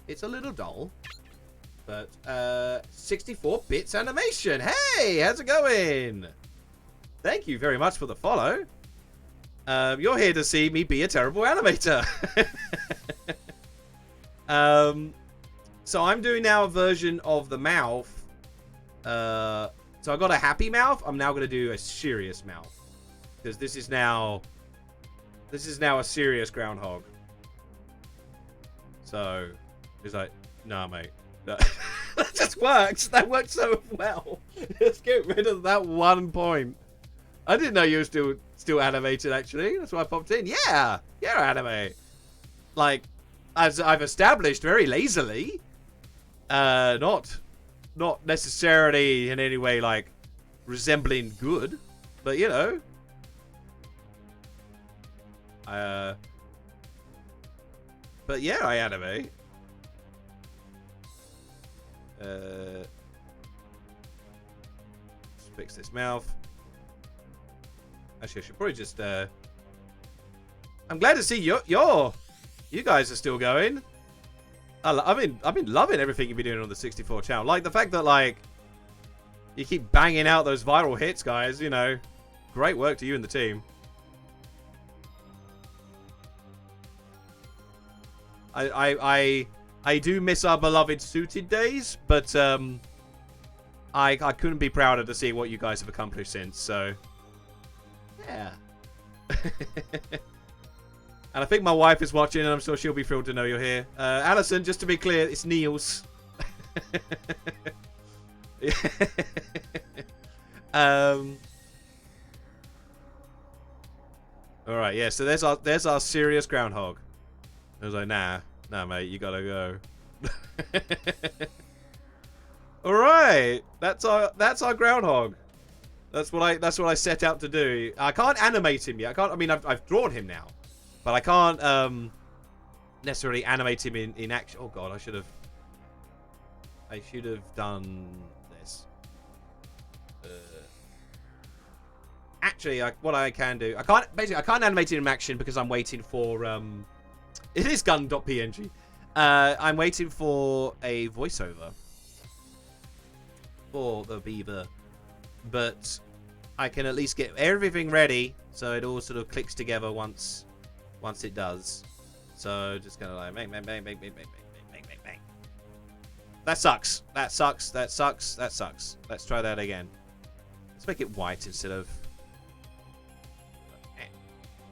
It's a little dull. But, 64 bits animation. Hey, how's it going? Thank you very much for the follow. You're here to see me be a terrible animator. So I'm doing now a version of the mouth. So I got a happy mouth. I'm now going to do a serious mouth. Because this is now a serious groundhog. So, it's like, nah, mate. That just works. That worked so well. Let's get rid of that one point. I didn't know you were still animated, actually. That's why I popped in. Yeah, you're anime. Like, as I've established very lazily. Not necessarily in any way, like, resembling good. But, you know. But yeah, I animate. Let's fix this mouth. Actually, I should probably just I'm glad to see you guys are still going. I've been loving everything you've been doing on the 64 channel. Like the fact that like you keep banging out those viral hits, guys, you know. Great work to you and the team. I do miss our beloved suited days, but I couldn't be prouder to see what you guys have accomplished since, so yeah. And I think my wife is watching, and I'm sure she'll be thrilled to know you're here. Alison, just to be clear, it's Niels. Alright, yeah, so there's our serious groundhog. I was like, nah, mate, you gotta go. All right, that's our groundhog. That's what I set out to do. I can't animate him yet. I mean, I've drawn him now, but I can't necessarily animate him in action. Oh god, I should have done this. Actually, what I can do, I can't animate him in action because I'm waiting for it is gun.png. I'm waiting for a voiceover for the beaver, but I can at least get everything ready so it all sort of clicks together once it does. So just kind of like bang, bang, bang, bang, bang, bang, bang, bang, bang. That sucks. That sucks. That sucks. That sucks. Let's try that again. Let's make it white instead of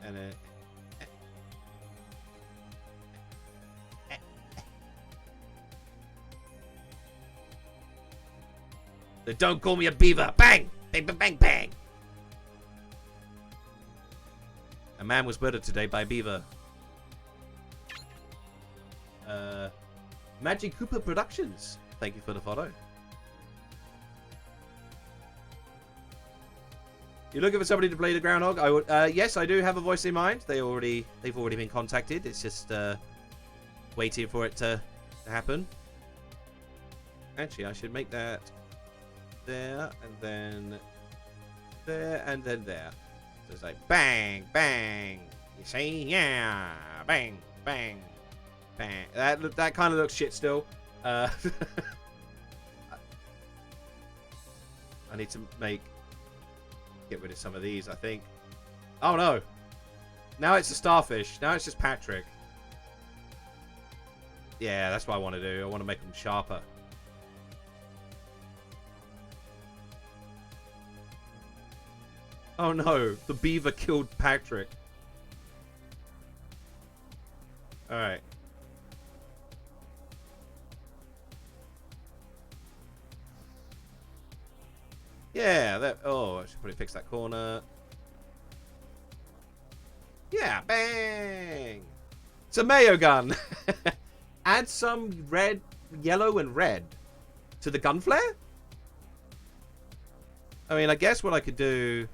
and don't call me a beaver. Bang! Bang, bang, bang, bang. A man was murdered today by a beaver. Magic Cooper Productions. Thank you for the follow. You're looking for somebody to play the groundhog? I would. Yes, I do have a voice in mind. They've already been contacted. It's just waiting for it to happen. Actually, I should make that there, and then there, and then there. So it's like bang, bang. You see, yeah, bang, bang, bang. That kind of looks shit still. I need to get rid of some of these, I think. Oh no! Now it's a starfish. Now it's just Patrick. Yeah, that's what I want to do. I want to make them sharper. Oh no, the beaver killed Patrick. Alright. Yeah, that. Oh, I should probably fix that corner. Yeah, bang. It's a mayo gun. Add some red, yellow, and red to the gun flare. I mean, I guess what I could do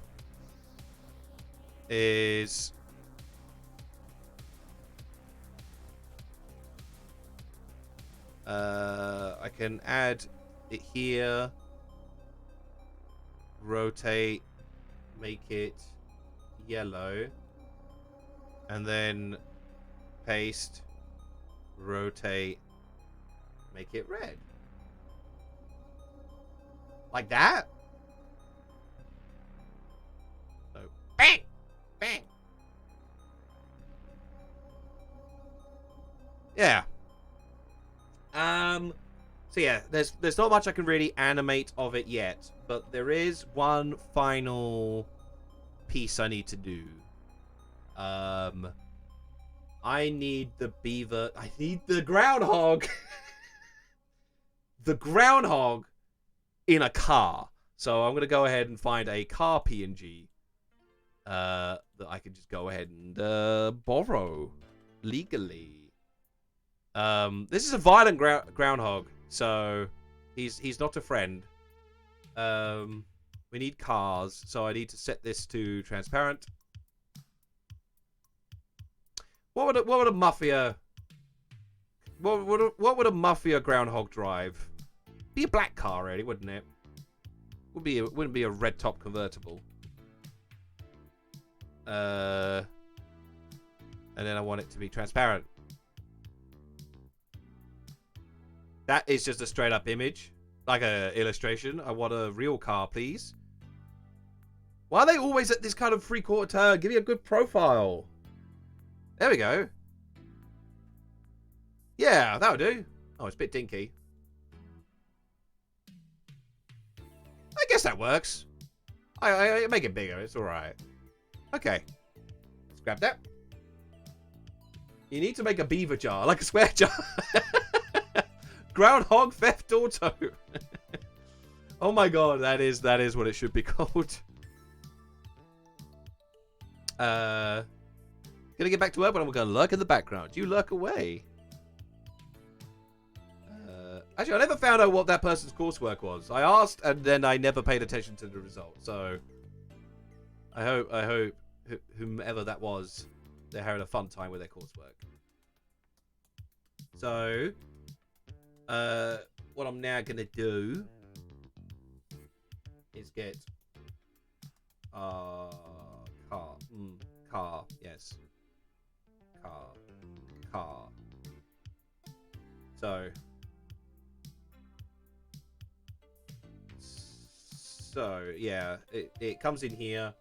is I can add it here, rotate, make it yellow, and then paste, rotate, make it red. Like that? So, bang! Bang! Yeah. So yeah, there's not much I can really animate of it yet, but there is one final piece I need to do. I need the beaver. I need the groundhog. The groundhog in a car. So I'm gonna go ahead and find a car PNG that I can just go ahead and borrow legally. This is a violent groundhog, so he's not a friend. We need cars, so I need to set this to transparent. What would a mafia? What would a mafia groundhog drive? Be a black car, really, wouldn't it? Wouldn't be a red top convertible. And then I want it to be transparent. That is just a straight up image, like a illustration. I want a real car, please. Why are they always at this kind of 3/4 turn? Give me a good profile. There we go. Yeah, that'll do. Oh, it's a bit dinky. I guess that works. I make it bigger. It's all right. Okay. Let's grab that. You need to make a beaver jar, like a swear jar. Groundhog Theft Auto. Oh my god, that is what it should be called. Gonna get back to work, but I'm gonna lurk in the background. You lurk away. Actually, I never found out what that person's coursework was. I asked, and then I never paid attention to the result. So, I hope whomever that was, they're having a fun time with their coursework. So, what I'm now gonna do is get car, yes, car. So yeah, it comes in here,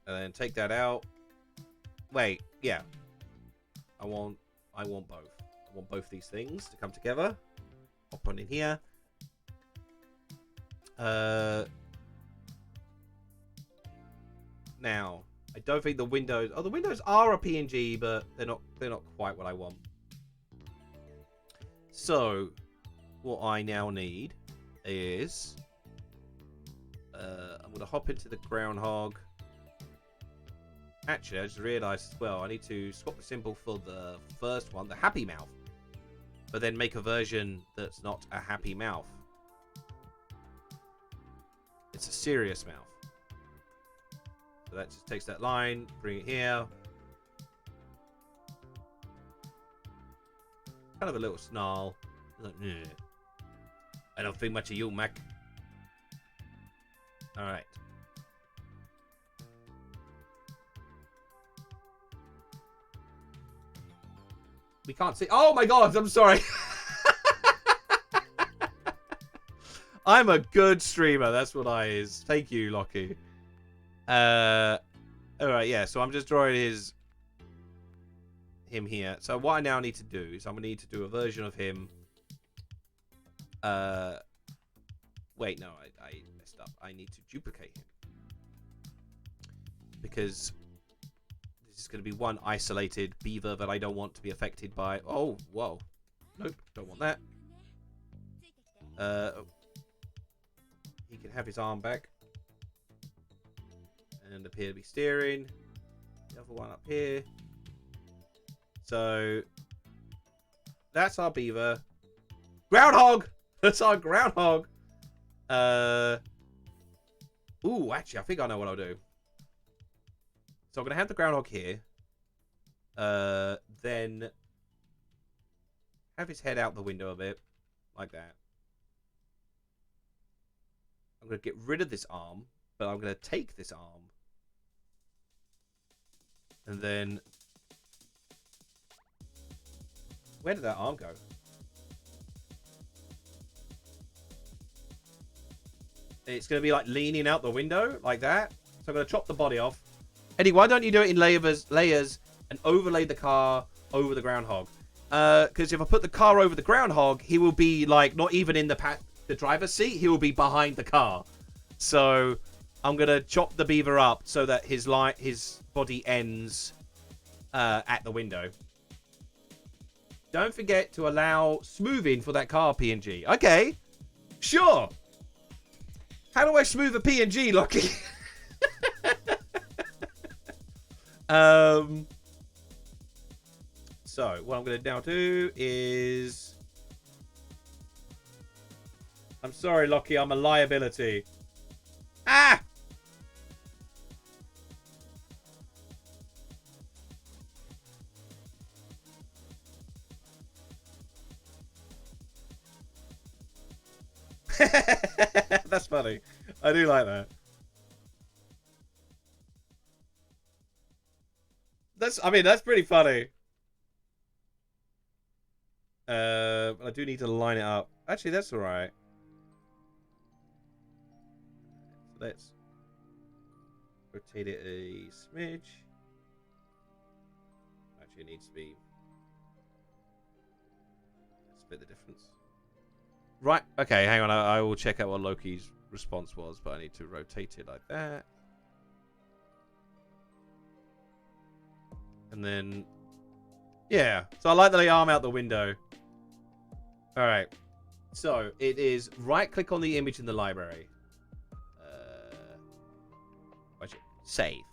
and then take that out. Wait, yeah, I want both. I want both these things to come together. Hop on in here. Now, I don't think the windows. Oh, the windows are a PNG, but they're not quite what I want. So, what I now need is I'm gonna hop into the groundhog. Actually, I just realised as well I need to swap the symbol for the first one, the happy mouth, but then make a version that's not a happy mouth. It's a serious mouth. So that just takes that line, bring it here. Kind of a little snarl. Like, "Nah. I don't think much of you, Mac." Alright. We can't see. Oh my god, I'm sorry. I'm a good streamer. That's what I is. Thank you, Lockie. Alright, yeah. So I'm just drawing him here. So what I now need to do is I'm going to need to do a version of him. Wait, no. I messed up. I need to duplicate him. Because this is going to be one isolated beaver that I don't want to be affected by. Oh, whoa. Nope, don't want that. He can have his arm back. And appear to be steering. Another one up here. So that's our beaver. Groundhog! That's our groundhog. Ooh, actually, I think I know what I'll do. So I'm going to have the groundhog here. Then have his head out the window a bit. Like that. I'm going to get rid of this arm. But I'm going to take this arm. And then... Where did that arm go? It's going to be like leaning out the window. Like that. So I'm going to chop the body off. Eddie, why don't you do it in layers and overlay the car over the groundhog? Because if I put the car over the groundhog, he will be like not even in the driver's seat. He will be behind the car. So I'm going to chop the beaver up so that his body ends at the window. Don't forget to allow smoothing for that car PNG. Okay, sure. How do I smooth a PNG, Lockie? So what I'm going to now do is... I'm sorry, Lockie, I'm a liability. Ah! That's funny. I do like that. That's pretty funny. I do need to line it up. Actually, that's all right. So let's rotate it a smidge. Actually, it needs to be split the difference. Right. Okay, hang on. I will check out what Loki's response was, but I need to rotate it like that. And then... Yeah. So I like the arm out the window. Alright. So, it is right-click on the image in the library. Save.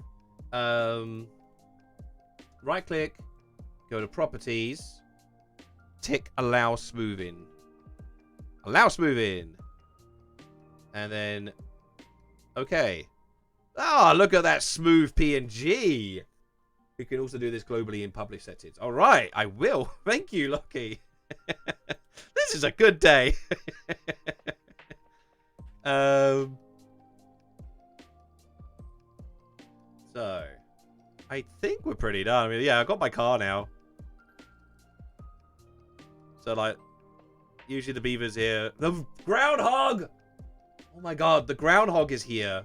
Right-click. Go to Properties. Tick Allow Smoothing. Allow Smoothing. And then... Okay. Ah, look at that smooth PNG. You can also do this globally in publish settings. Alright, I will. Thank you, Lucky. This is a good day. So, I think we're pretty done. I mean, yeah, I got my car now. So, like, usually the beaver's here. The groundhog! Oh my god, the groundhog is here.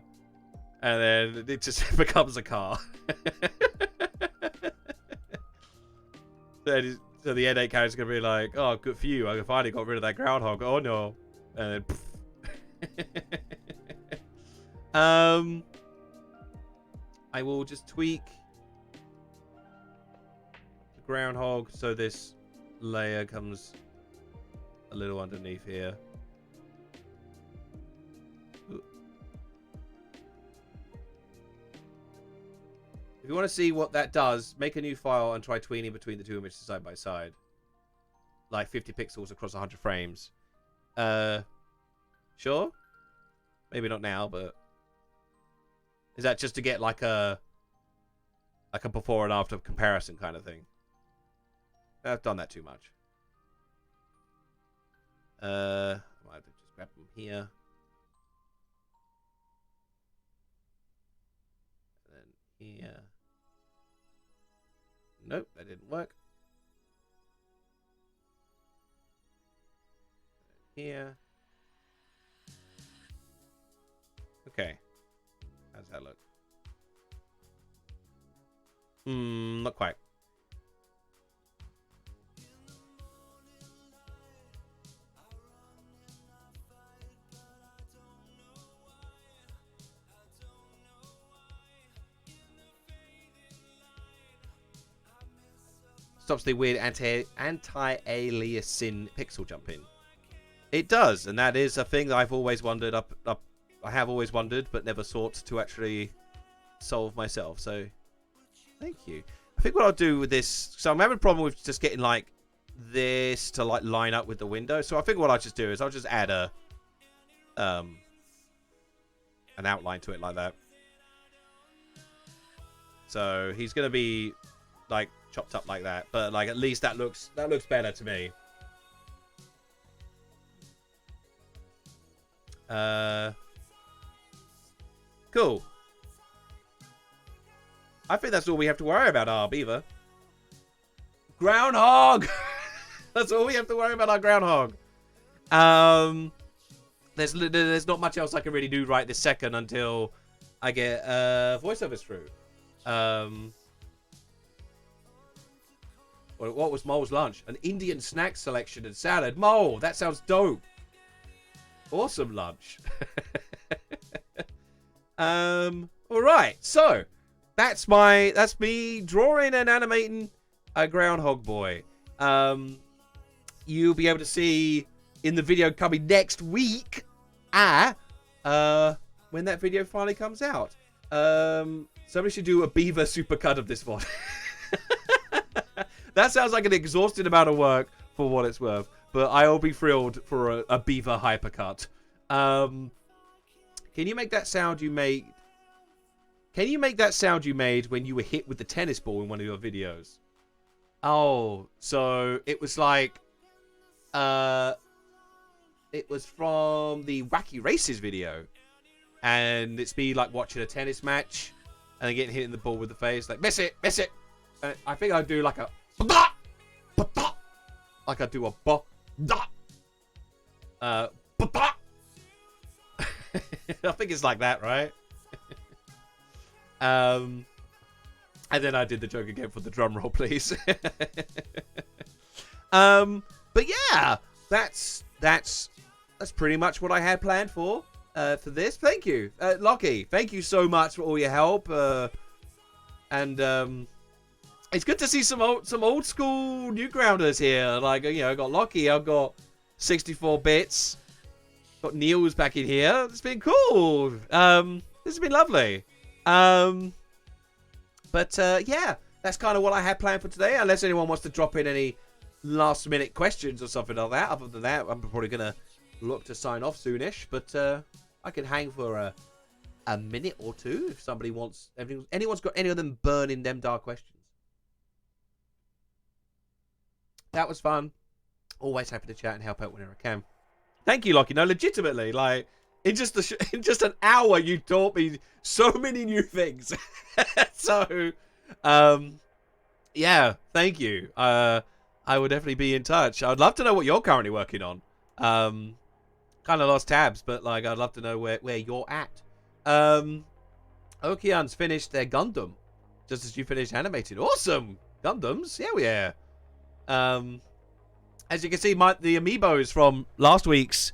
And then it just becomes a car. So the N8 character's going to be like, oh, good for you. I finally got rid of that groundhog. Oh, no. And then... I will just tweak the groundhog so this layer comes a little underneath here. If you want to see what that does, make a new file and try tweening between the two images side by side. Like 50 pixels across 100 frames. Sure? Maybe not now, but... Is that just to get like a before and after comparison kind of thing? I've done that too much. I might have to just grab them here. And then here. Nope, that didn't work. Here. Okay. How's that look? Not quite. Stops the weird anti-aliasing pixel jumping. It does, and that is a thing that I've always wondered I have always wondered, but never sought to actually solve myself. So, Thank you. I think what I'll do with this, so I'm having a problem with just getting like this to like line up with the window. So I think what I'll just do is I'll just add a an outline to it like that. So he's gonna be like chopped up like that, but like at least that looks better to me. Cool. I think that's all we have to worry about, our beaver. Groundhog! That's all we have to worry about, our groundhog. There's not much else I can really do right this second until I get voiceovers through. What was Mole's lunch? An Indian snack selection and salad. Mole, that sounds dope. Awesome lunch. All right, so that's me drawing and animating a groundhog boy. You'll be able to see in the video coming next week, when that video finally comes out. Somebody should do a beaver supercut of this one. That sounds like an exhausting amount of work for what it's worth, but I'll be thrilled for a beaver hypercut. Can you make that sound you made? Can you make that sound you made when you were hit with the tennis ball in one of your videos? Oh, so it was like, it was from the Wacky Races video, and it's me like watching a tennis match and then getting hit in the ball with the face, like miss it. And I think I'd do like a like I do a I think it's like that, right? And then I did the joke again for the drum roll, please. But yeah, that's pretty much what I had planned for this. Thank you, Lockie. Thank you so much for all your help. And it's good to see some old school Newgrounders here. Like, you know, I got Lockie, I've got 64 bits, got Neil's back in here. It's been cool. This has been lovely. But yeah, that's kind of what I had planned for today. Unless anyone wants to drop in any last minute questions or something like that. Other than that, I'm probably gonna look to sign off soonish. But I can hang for a minute or two if somebody wants. Anyone's got any of them burning them dark questions. That was fun. Always happy to chat and help out whenever I can. Thank you, Lockie. No, legitimately, like in just an hour, you taught me so many new things. So, yeah, thank you. I will definitely be in touch. I'd love to know what you're currently working on. Kind of lost tabs, but like I'd love to know where you're at. Okean's finished their Gundam just as you finished animated. Awesome, Gundams. Yeah, we are. As you can see, the amiibos from last week's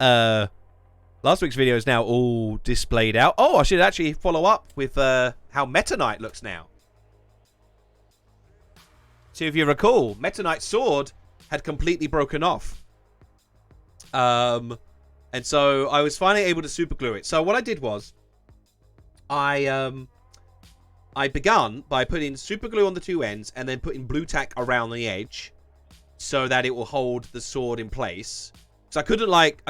video is now all displayed out. Oh, I should actually follow up with how Meta Knight looks now. So if you recall, Meta Knight's sword had completely broken off. And so I was finally able to super glue it. So what I did was I began by putting super glue on the two ends and then putting blue tack around the edge so that it will hold the sword in place. So I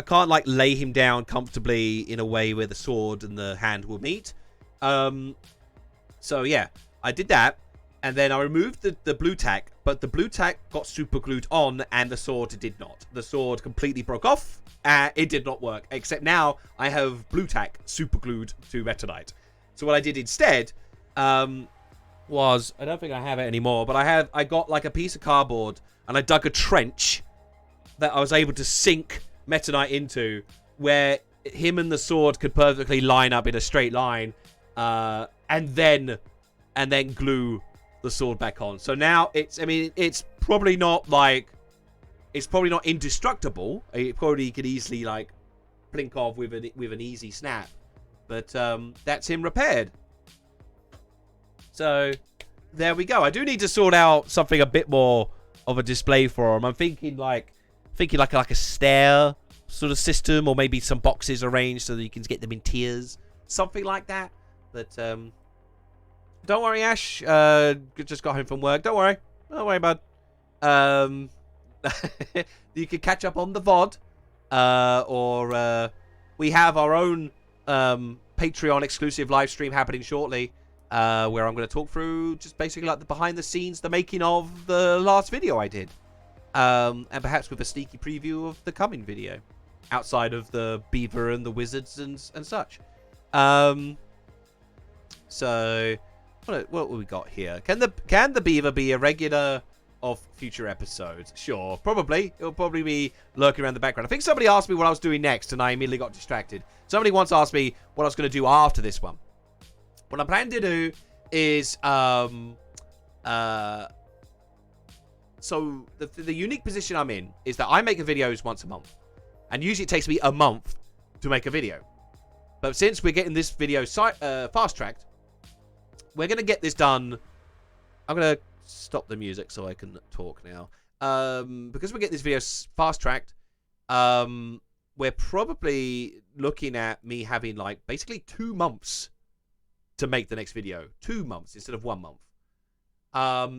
can't lay him down comfortably in a way where the sword and the hand will meet. So yeah, I did that. And then I removed the blue tack, but the blue tack got super glued on and the sword did not. The sword completely broke off. It did not work, except now I have blue tack super glued to Meta Knight. So what I did instead was, I don't think I have it anymore, but I got like a piece of cardboard and I dug a trench that I was able to sink Meta Knight into, where him and the sword could perfectly line up in a straight line, and then glue the sword back on. So now it's probably not indestructible. It probably could easily like blink off with an easy snap, but that's him repaired. So there we go. I do need to sort out something a bit more of a display for him. I'm thinking like a stair sort of system, or maybe some boxes arranged so that you can get them in tiers, something like that. But Don't worry, Ash. Just got home from work. Don't worry. Don't worry, bud. You can catch up on the VOD. Or we have our own Patreon exclusive live stream happening shortly. Where I'm going to talk through just basically like the behind the scenes, the making of the last video I did. And perhaps with a sneaky preview of the coming video. Outside of the Beaver and the Wizards and such. So, what we got here? Can the Beaver be a regular of future episodes? Sure, probably. It'll probably be lurking around the background. I think somebody asked me what I was doing next, and I immediately got distracted. Somebody once asked me what I was going to do after this one. What I'm planning to do is, so the unique position I'm in is that I make videos once a month. And usually it takes me a month to make a video. But since we're getting this video fast-tracked, we're going to get this done. I'm going to stop the music so I can talk now. Because we get this video fast-tracked, we're probably looking at me having, like, basically 2 months to make the next video. 2 months instead of 1 month.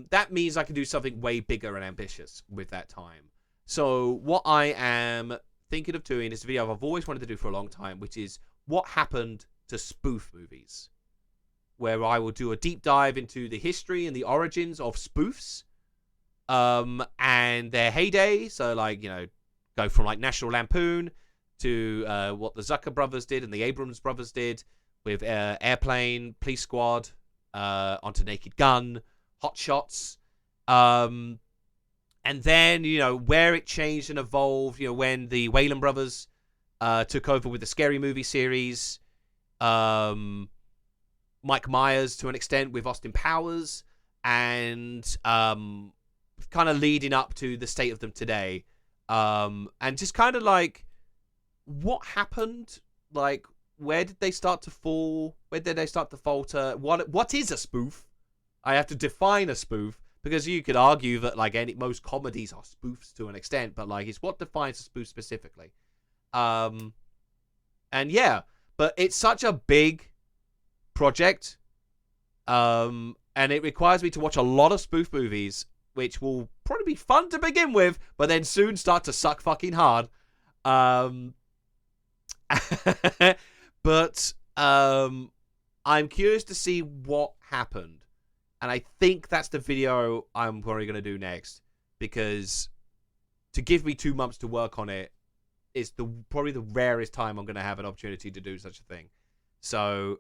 That means I can do something way bigger and ambitious with that time. So what I am thinking of doing is a video I've always wanted to do for a long time, which is what happened to spoof movies, where I will do a deep dive into the history and the origins of spoofs, and their heyday. So, like, you know, go from like National Lampoon to what the Zucker brothers did and the Abrams brothers did with Airplane, Police Squad, onto Naked Gun, Hot Shots, and then, you know, where it changed and evolved, you know, when the Wayland brothers took over with the Scary Movie series, Mike Myers to an extent with Austin Powers, and kind of leading up to the state of them today. And just kind of like, what happened? Like, where did they start to fall? Where did they start to falter? What is a spoof? I have to define a spoof. Because you could argue that, like, most comedies are spoofs to an extent, but, like, it's what defines a spoof specifically. And yeah, but it's such a big project, and it requires me to watch a lot of spoof movies, which will probably be fun to begin with, but then soon start to suck fucking hard. But I'm curious to see what happened. And I think that's the video I'm probably going to do next. Because to give me 2 months to work on it is probably the rarest time I'm going to have an opportunity to do such a thing. So,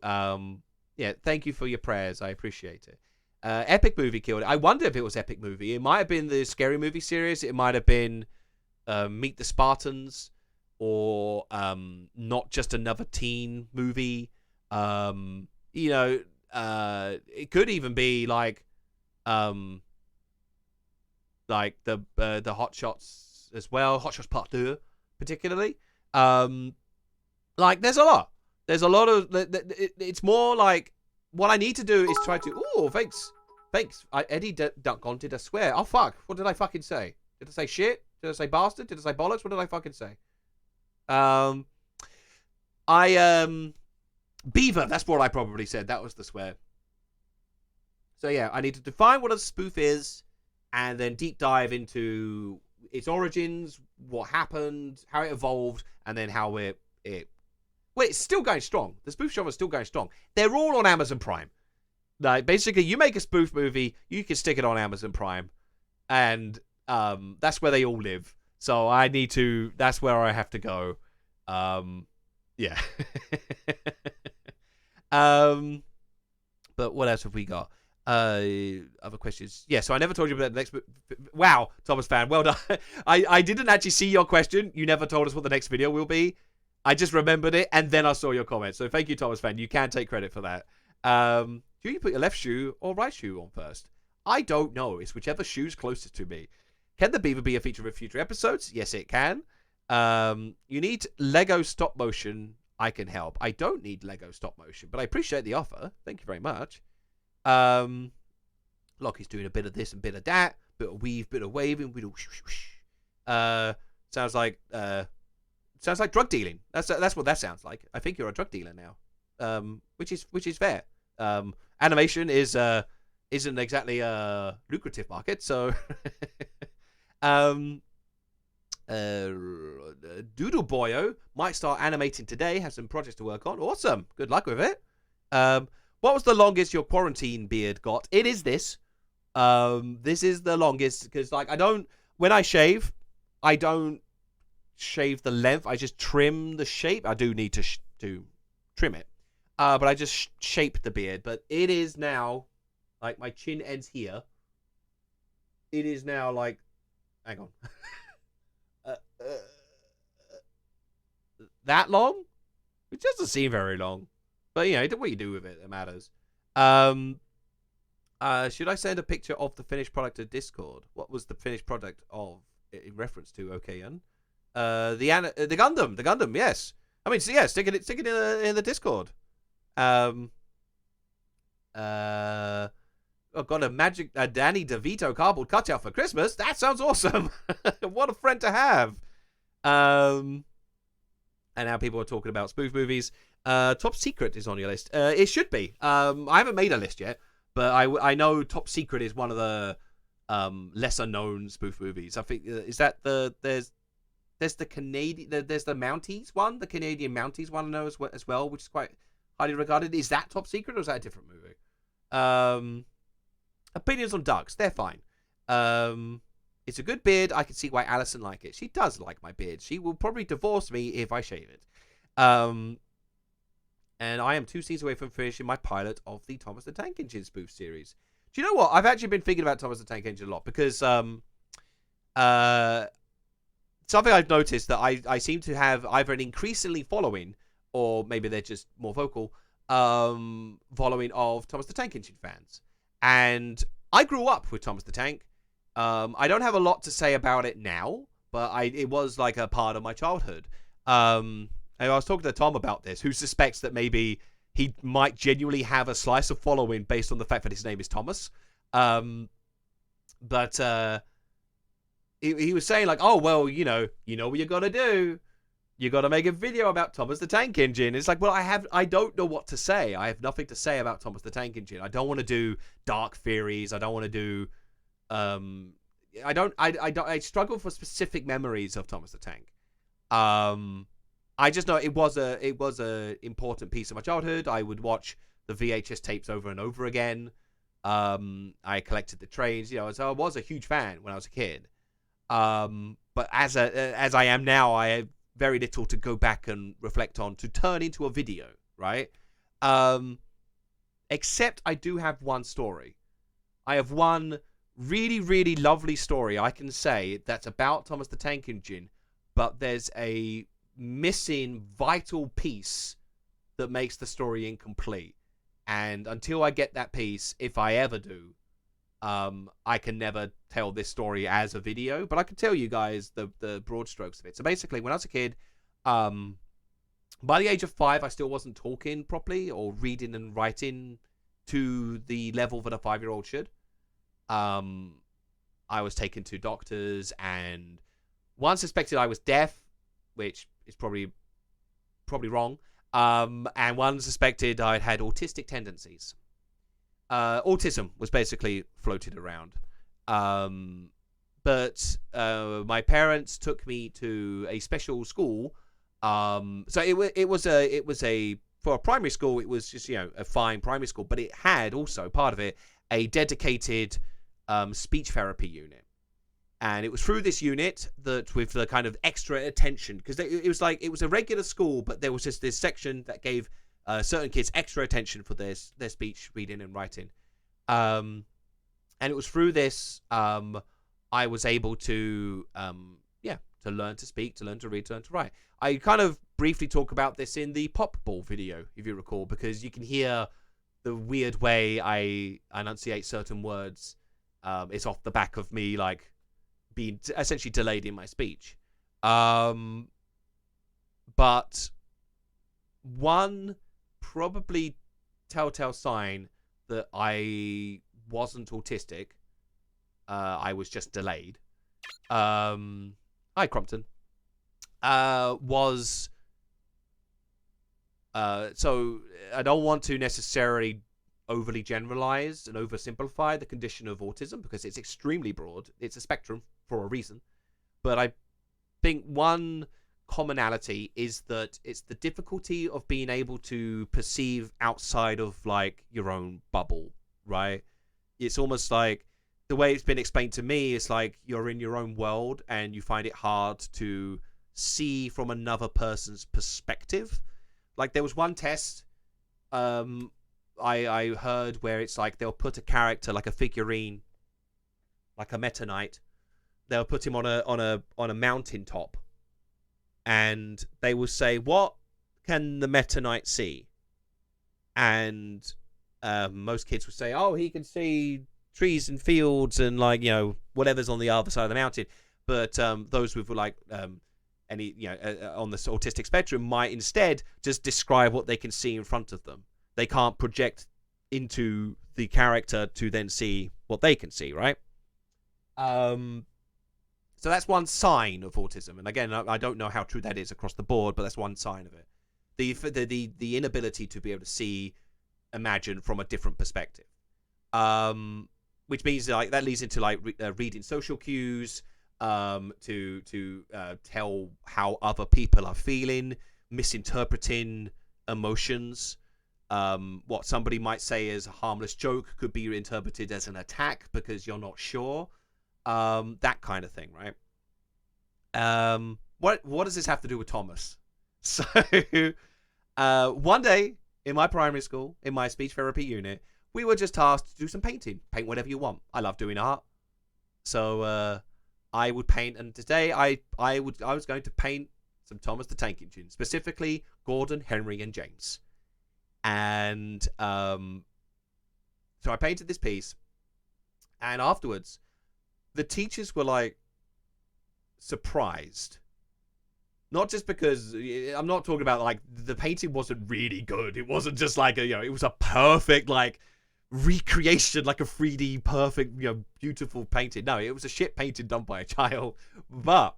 yeah, thank you for your prayers. I appreciate it. Epic Movie killed it. I wonder if it was Epic Movie. It might have been the Scary Movie series. It might have been Meet the Spartans. Or Not Just Another Teen Movie. You know... it could even be like the Hot Shots as well, Hot Shots Part 2 particularly. Like there's a lot of it's more like what I need to do is try to thanks Eddie Dunkon did I swear. Oh fuck, what did I fucking say? Did I say shit? Did I say bastard? Did I say bollocks? What did I fucking say? Beaver, that's what I probably said. That was the swear. So yeah, I need to define what a spoof is, and then deep dive into its origins, what happened, how it evolved, and then how well, it's still going strong. The spoof genre is still going strong. They're all on Amazon Prime. Like, basically, you make a spoof movie, you can stick it on Amazon Prime, and that's where they all live. So that's where I have to go. Yeah. But what else have we got? Other questions? Yeah, so I never told you about the next... Wow, Thomas Fan, well done. I didn't actually see your question. You never told us what the next video will be. I just remembered it, and then I saw your comment. So thank you, Thomas Fan. You can take credit for that. Do you put your left shoe or right shoe on first? I don't know. It's whichever shoe's closest to me. Can the beaver be a feature of future episodes? Yes, it can. You need Lego stop motion. I can help. I don't need Lego stop motion, but I appreciate the offer. Thank you very much. Lockie's doing a bit of this and bit of that. Bit of weave, bit of waving. Bit of whoosh, whoosh. Sounds like drug dealing. That's what that sounds like. I think you're a drug dealer now. Which is fair. animation isn't exactly a lucrative market, so Doodle Boyo might start animating today, has some projects to work on. Awesome. Good luck with it. What was the longest your quarantine beard got? It is this. This is the longest because like when I shave, I don't shave the length. I just trim the shape. I do need to trim it. But I just shape the beard. But it is now like my chin ends here. It is now like, hang on. That long? It doesn't seem very long. But, you know, what you do with it, it matters. Should I send a picture of the finished product to Discord? What was the finished product of, in reference to OKN? The Gundam, yes. I mean, so yeah, stick it in the Discord. I've got a Danny DeVito cardboard cutout for Christmas. That sounds awesome. What a friend to have. And now people are talking about spoof movies. Top Secret is on your list. It should be. I haven't made a list yet, but I know Top Secret is one of the lesser known spoof movies. I think is that there's the Canadian there's the Mounties one, the Canadian Mounties one I know as well, which is quite highly regarded. Is that Top Secret or is that a different movie? Opinions on ducks, they're fine. It's a good beard. I can see why Alison liked it. She does like my beard. She will probably divorce me if I shave it. And I am 2 scenes away from finishing my pilot of the Thomas the Tank Engine spoof series. Do you know what? I've actually been thinking about Thomas the Tank Engine a lot because something I've noticed that I seem to have either an increasingly following, or maybe they're just more vocal, following of Thomas the Tank Engine fans. And I grew up with Thomas the Tank. I don't have a lot to say about it now, but it was like a part of my childhood. And I was talking to Tom about this, who suspects that maybe he might genuinely have a slice of following based on the fact that his name is Thomas. But he was saying like, oh, well, you know what you got to do. You got to make a video about Thomas the Tank Engine. It's like, well, I don't know what to say. I have nothing to say about Thomas the Tank Engine. I don't want to do dark theories. I don't want to do, I struggle for specific memories of Thomas the Tank. I just know it was a important piece of my childhood. I would watch the VHS tapes over and over again. I collected the trains, so I was a huge fan when I was a kid. But as I am now, I have very little to go back and reflect on to turn into a video, right? Except I do have one story. I have one really, really lovely story I can say that's about Thomas the Tank Engine, but there's a missing vital piece that makes the story incomplete. And until I get that piece, if I ever do, I can never tell this story as a video, but I can tell you guys the broad strokes of it. So basically, when I was a kid, by the age of 5, I still wasn't talking properly or reading and writing to the level that a 5-year-old should. I was taken to doctors, and one suspected I was deaf, which is probably wrong. And one suspected I had autistic tendencies. Autism was basically floated around. But my parents took me to a special school. So it was for a primary school, it was just, a fine primary school, but it had also part of it a dedicated speech therapy unit. And it was through this unit that, with the kind of extra attention, because it was a regular school, but there was just this section that gave certain kids extra attention for their speech, reading, and writing. And it was through this I was able to to learn to speak, to learn to read, to learn to write. I kind of briefly talk about this in the Pop Ball video, if you recall, because you can hear the weird way I enunciate certain words. It's off the back of me like being essentially delayed in my speech. But one probably telltale sign that I wasn't autistic, I was just delayed. Hi, Crompton. So I don't want to necessarily overly generalize and oversimplify the condition of autism because it's extremely broad. It's a spectrum for a reason. But I think one commonality is that it's the difficulty of being able to perceive outside of like your own bubble, right? It's almost like the way it's been explained to me is like you're in your own world and you find it hard to see from another person's perspective. Like there was one test I heard where it's like they'll put a character like a figurine, like a Meta Knight. They'll put him on a mountaintop, and they will say, "What can the Meta Knight see?" And most kids would say, "Oh, he can see trees and fields and like whatever's on the other side of the mountain." But those with like any on the autistic spectrum might instead just describe what they can see in front of them. They can't project into the character to then see what they can see, right? So that's one sign of autism. And again, I don't know how true that is across the board, but that's one sign of it. The inability to be able to imagine from a different perspective. Which means like that leads into like reading social cues, to tell how other people are feeling, misinterpreting emotions. What somebody might say as a harmless joke could be interpreted as an attack because you're not sure. That kind of thing, right? What does this have to do with Thomas? So, one day in my primary school, in my speech therapy unit, we were just tasked to do some painting. Paint whatever you want. I love doing art. So, I would paint, and today I was going to paint some Thomas the Tank Engine, specifically Gordon, Henry, and James. And so I painted this piece, and afterwards, the teachers were like surprised. Not just because I'm not talking about like the painting wasn't really good. It wasn't just like it was a perfect like recreation, like a 3D perfect, beautiful painting. No, it was a shit painting done by a child. But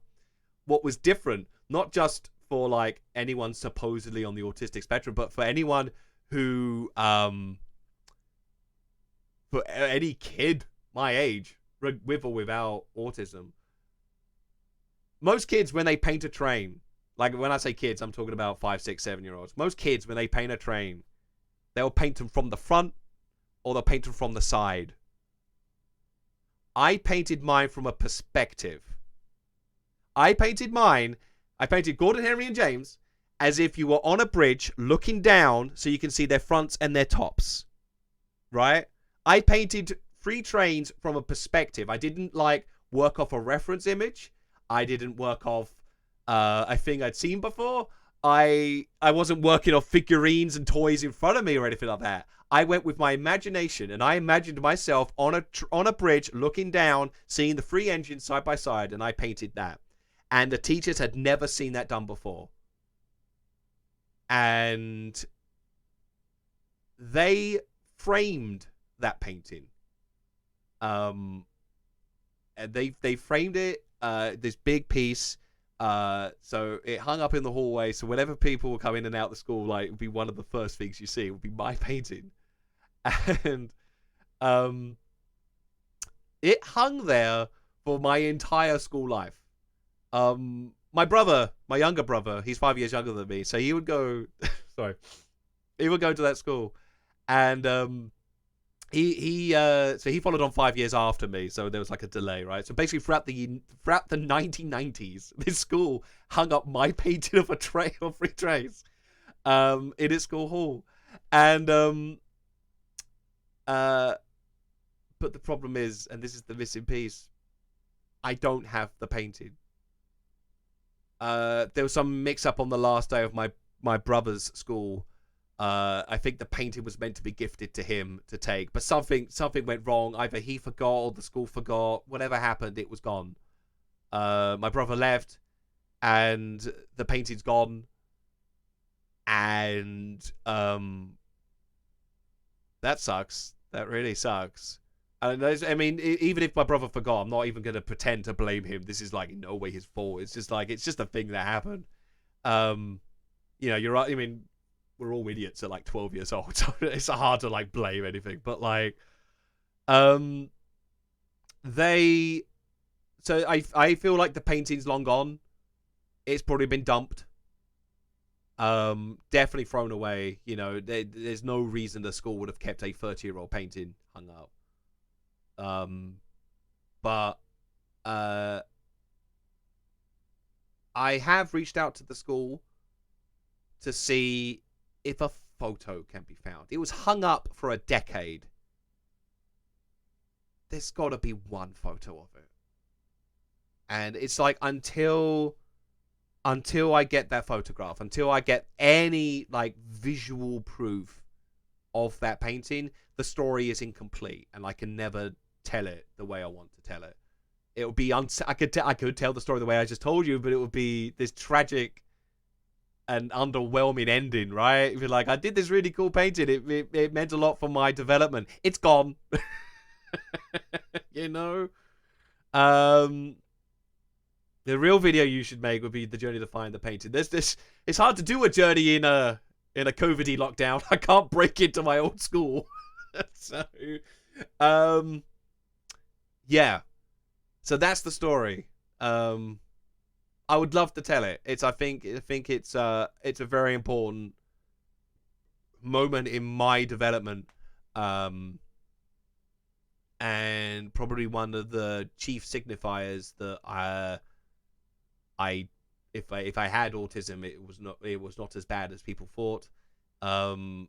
what was different, not just for like anyone supposedly on the autistic spectrum, but for anyone who, for any kid my age, with or without autism, most kids when they paint a train, like when I say kids, I'm talking about 5, 6, 7-year-olds. Most kids when they paint a train, they'll paint them from the front or they'll paint them from the side. I painted mine from a perspective. I painted Gordon, Henry, and James as if you were on a bridge looking down so you can see their fronts and their tops. Right? I painted 3 trains from a perspective. I didn't like work off a reference image. I didn't work off a thing I'd seen before. I wasn't working off figurines and toys in front of me or anything like that. I went with my imagination, and I imagined myself on a bridge looking down, seeing the 3 engines side by side, and I painted that. And the teachers had never seen that done before. And they framed that painting. And they framed it, this big piece. So it hung up in the hallway. So whenever people would come in and out of the school, like it would be one of the first things you see. It would be my painting, and it hung there for my entire school life. My brother, my younger brother, he's 5 years younger than me, so he would go. He would go to that school, and so he followed on 5 years after me, so there was like a delay, right? So basically throughout the 1990s, this school hung up my painting of a tray or 3 trays in its school hall. And but the problem is, and this is the missing piece, I don't have the painting. There was some mix up on the last day of my brother's school. I think the painting was meant to be gifted to him to take, but something went wrong. Either he forgot or the school forgot. Whatever happened, it was gone. My brother left, and the painting's gone. And that sucks. That really sucks. And I mean, even if my brother forgot, I'm not even going to pretend to blame him. This is like in no way his fault. It's just a thing that happened. You're right. I mean, we're all idiots at like 12 years old, so it's hard to like blame anything. But like, so I feel like the painting's long gone. It's probably been dumped. Definitely thrown away. You know, there's no reason the school would have kept a 30-year-old painting hung up. But I have reached out to the school to see if a photo can be found. It was hung up for a decade. There's got to be one photo of it. And it's like until I get that photograph, until I get any like visual proof of that painting, the story is incomplete, and I can never tell it the way I want to tell it. It would be I could tell the story the way I just told you, but it would be this tragic and underwhelming ending, right? It'd be like, I did this really cool painting. It meant a lot for my development. It's gone. You know? The real video you should make would be the journey to find the painting. It's hard to do a journey in a COVID-y lockdown. I can't break into my old school. So, yeah. So that's the story. I would love to tell it. I think it's a very important moment in my development, and probably one of the chief signifiers that if I had autism, it was not as bad as people thought, and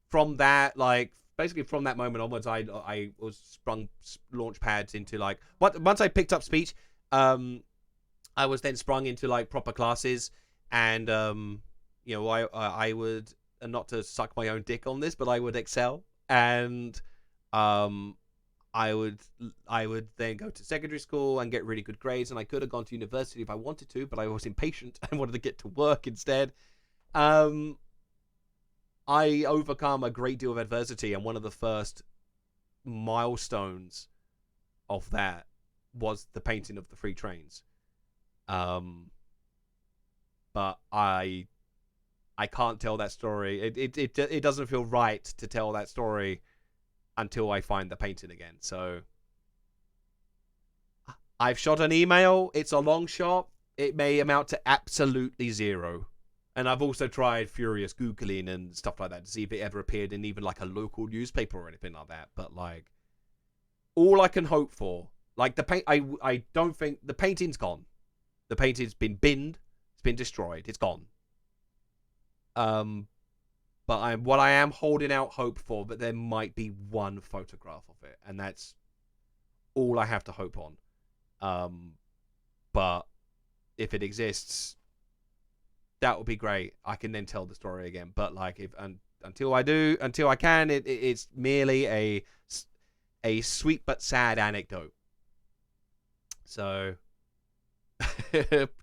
from that, like, basically from that moment onwards, I was sprung launch pads into like once I picked up speech, I was then sprung into like proper classes, and you know, I would, and not to suck my own dick on this, but I would excel, and I would then go to secondary school and get really good grades, and I could have gone to university if I wanted to, but I was impatient and wanted to get to work instead. I overcome a great deal of adversity, and one of the first milestones of that was the painting of the 3 trains. But I can't tell that story. It doesn't feel right to tell that story until I find the painting again. So I've shot an email. It's a long shot. It may amount to absolutely zero. And I've also tried furious Googling and stuff like that to see if it ever appeared in even like a local newspaper or anything like that. But like, all I can hope for, like the paint, I don't think the painting's gone. The painting's been binned. It's been destroyed. It's gone. But what I am holding out hope for, that there might be one photograph of it, and that's all I have to hope on. But if it exists, that would be great. I can then tell the story again. But like, until I can, it's merely a sweet but sad anecdote. So,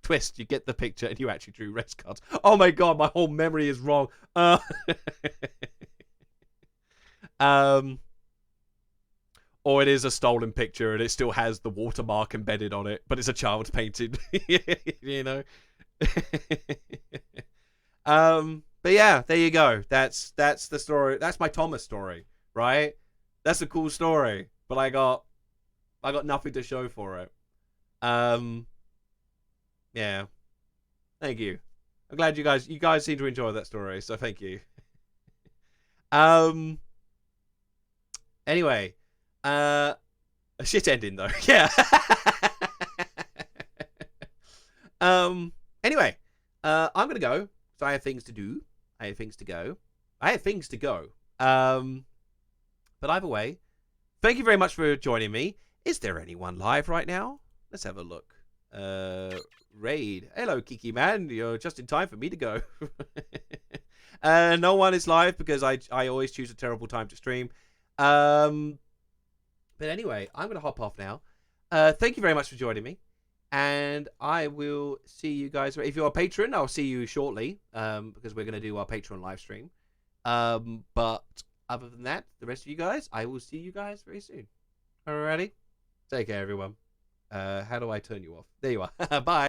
twist, you get the picture, and you actually drew race cards. Oh my god, my whole memory is wrong. Or it is a stolen picture, and it still has the watermark embedded on it, but it's a child painting. You know. But yeah, there you go. That's the story. That's my Thomas story, right? That's a cool story, but I got nothing to show for it. Yeah. Thank you. I'm glad you guys seem to enjoy that story, so thank you. Anyway, a shit ending though. Yeah. Anyway, I'm gonna go. So I have things to do. I have things to go. But either way, thank you very much for joining me. Is there anyone live right now? Let's have a look. Raid. Hello, Kiki man. You're just in time for me to go. No one is live because I always choose a terrible time to stream. But anyway, I'm gonna hop off now. Thank you very much for joining me. And I will see you guys. If you're a patron, I'll see you shortly, because we're going to do our Patreon live stream. But other than that, the rest of you guys, I will see you guys very soon. Alrighty? Take care, everyone. How do I turn you off? There you are. Bye.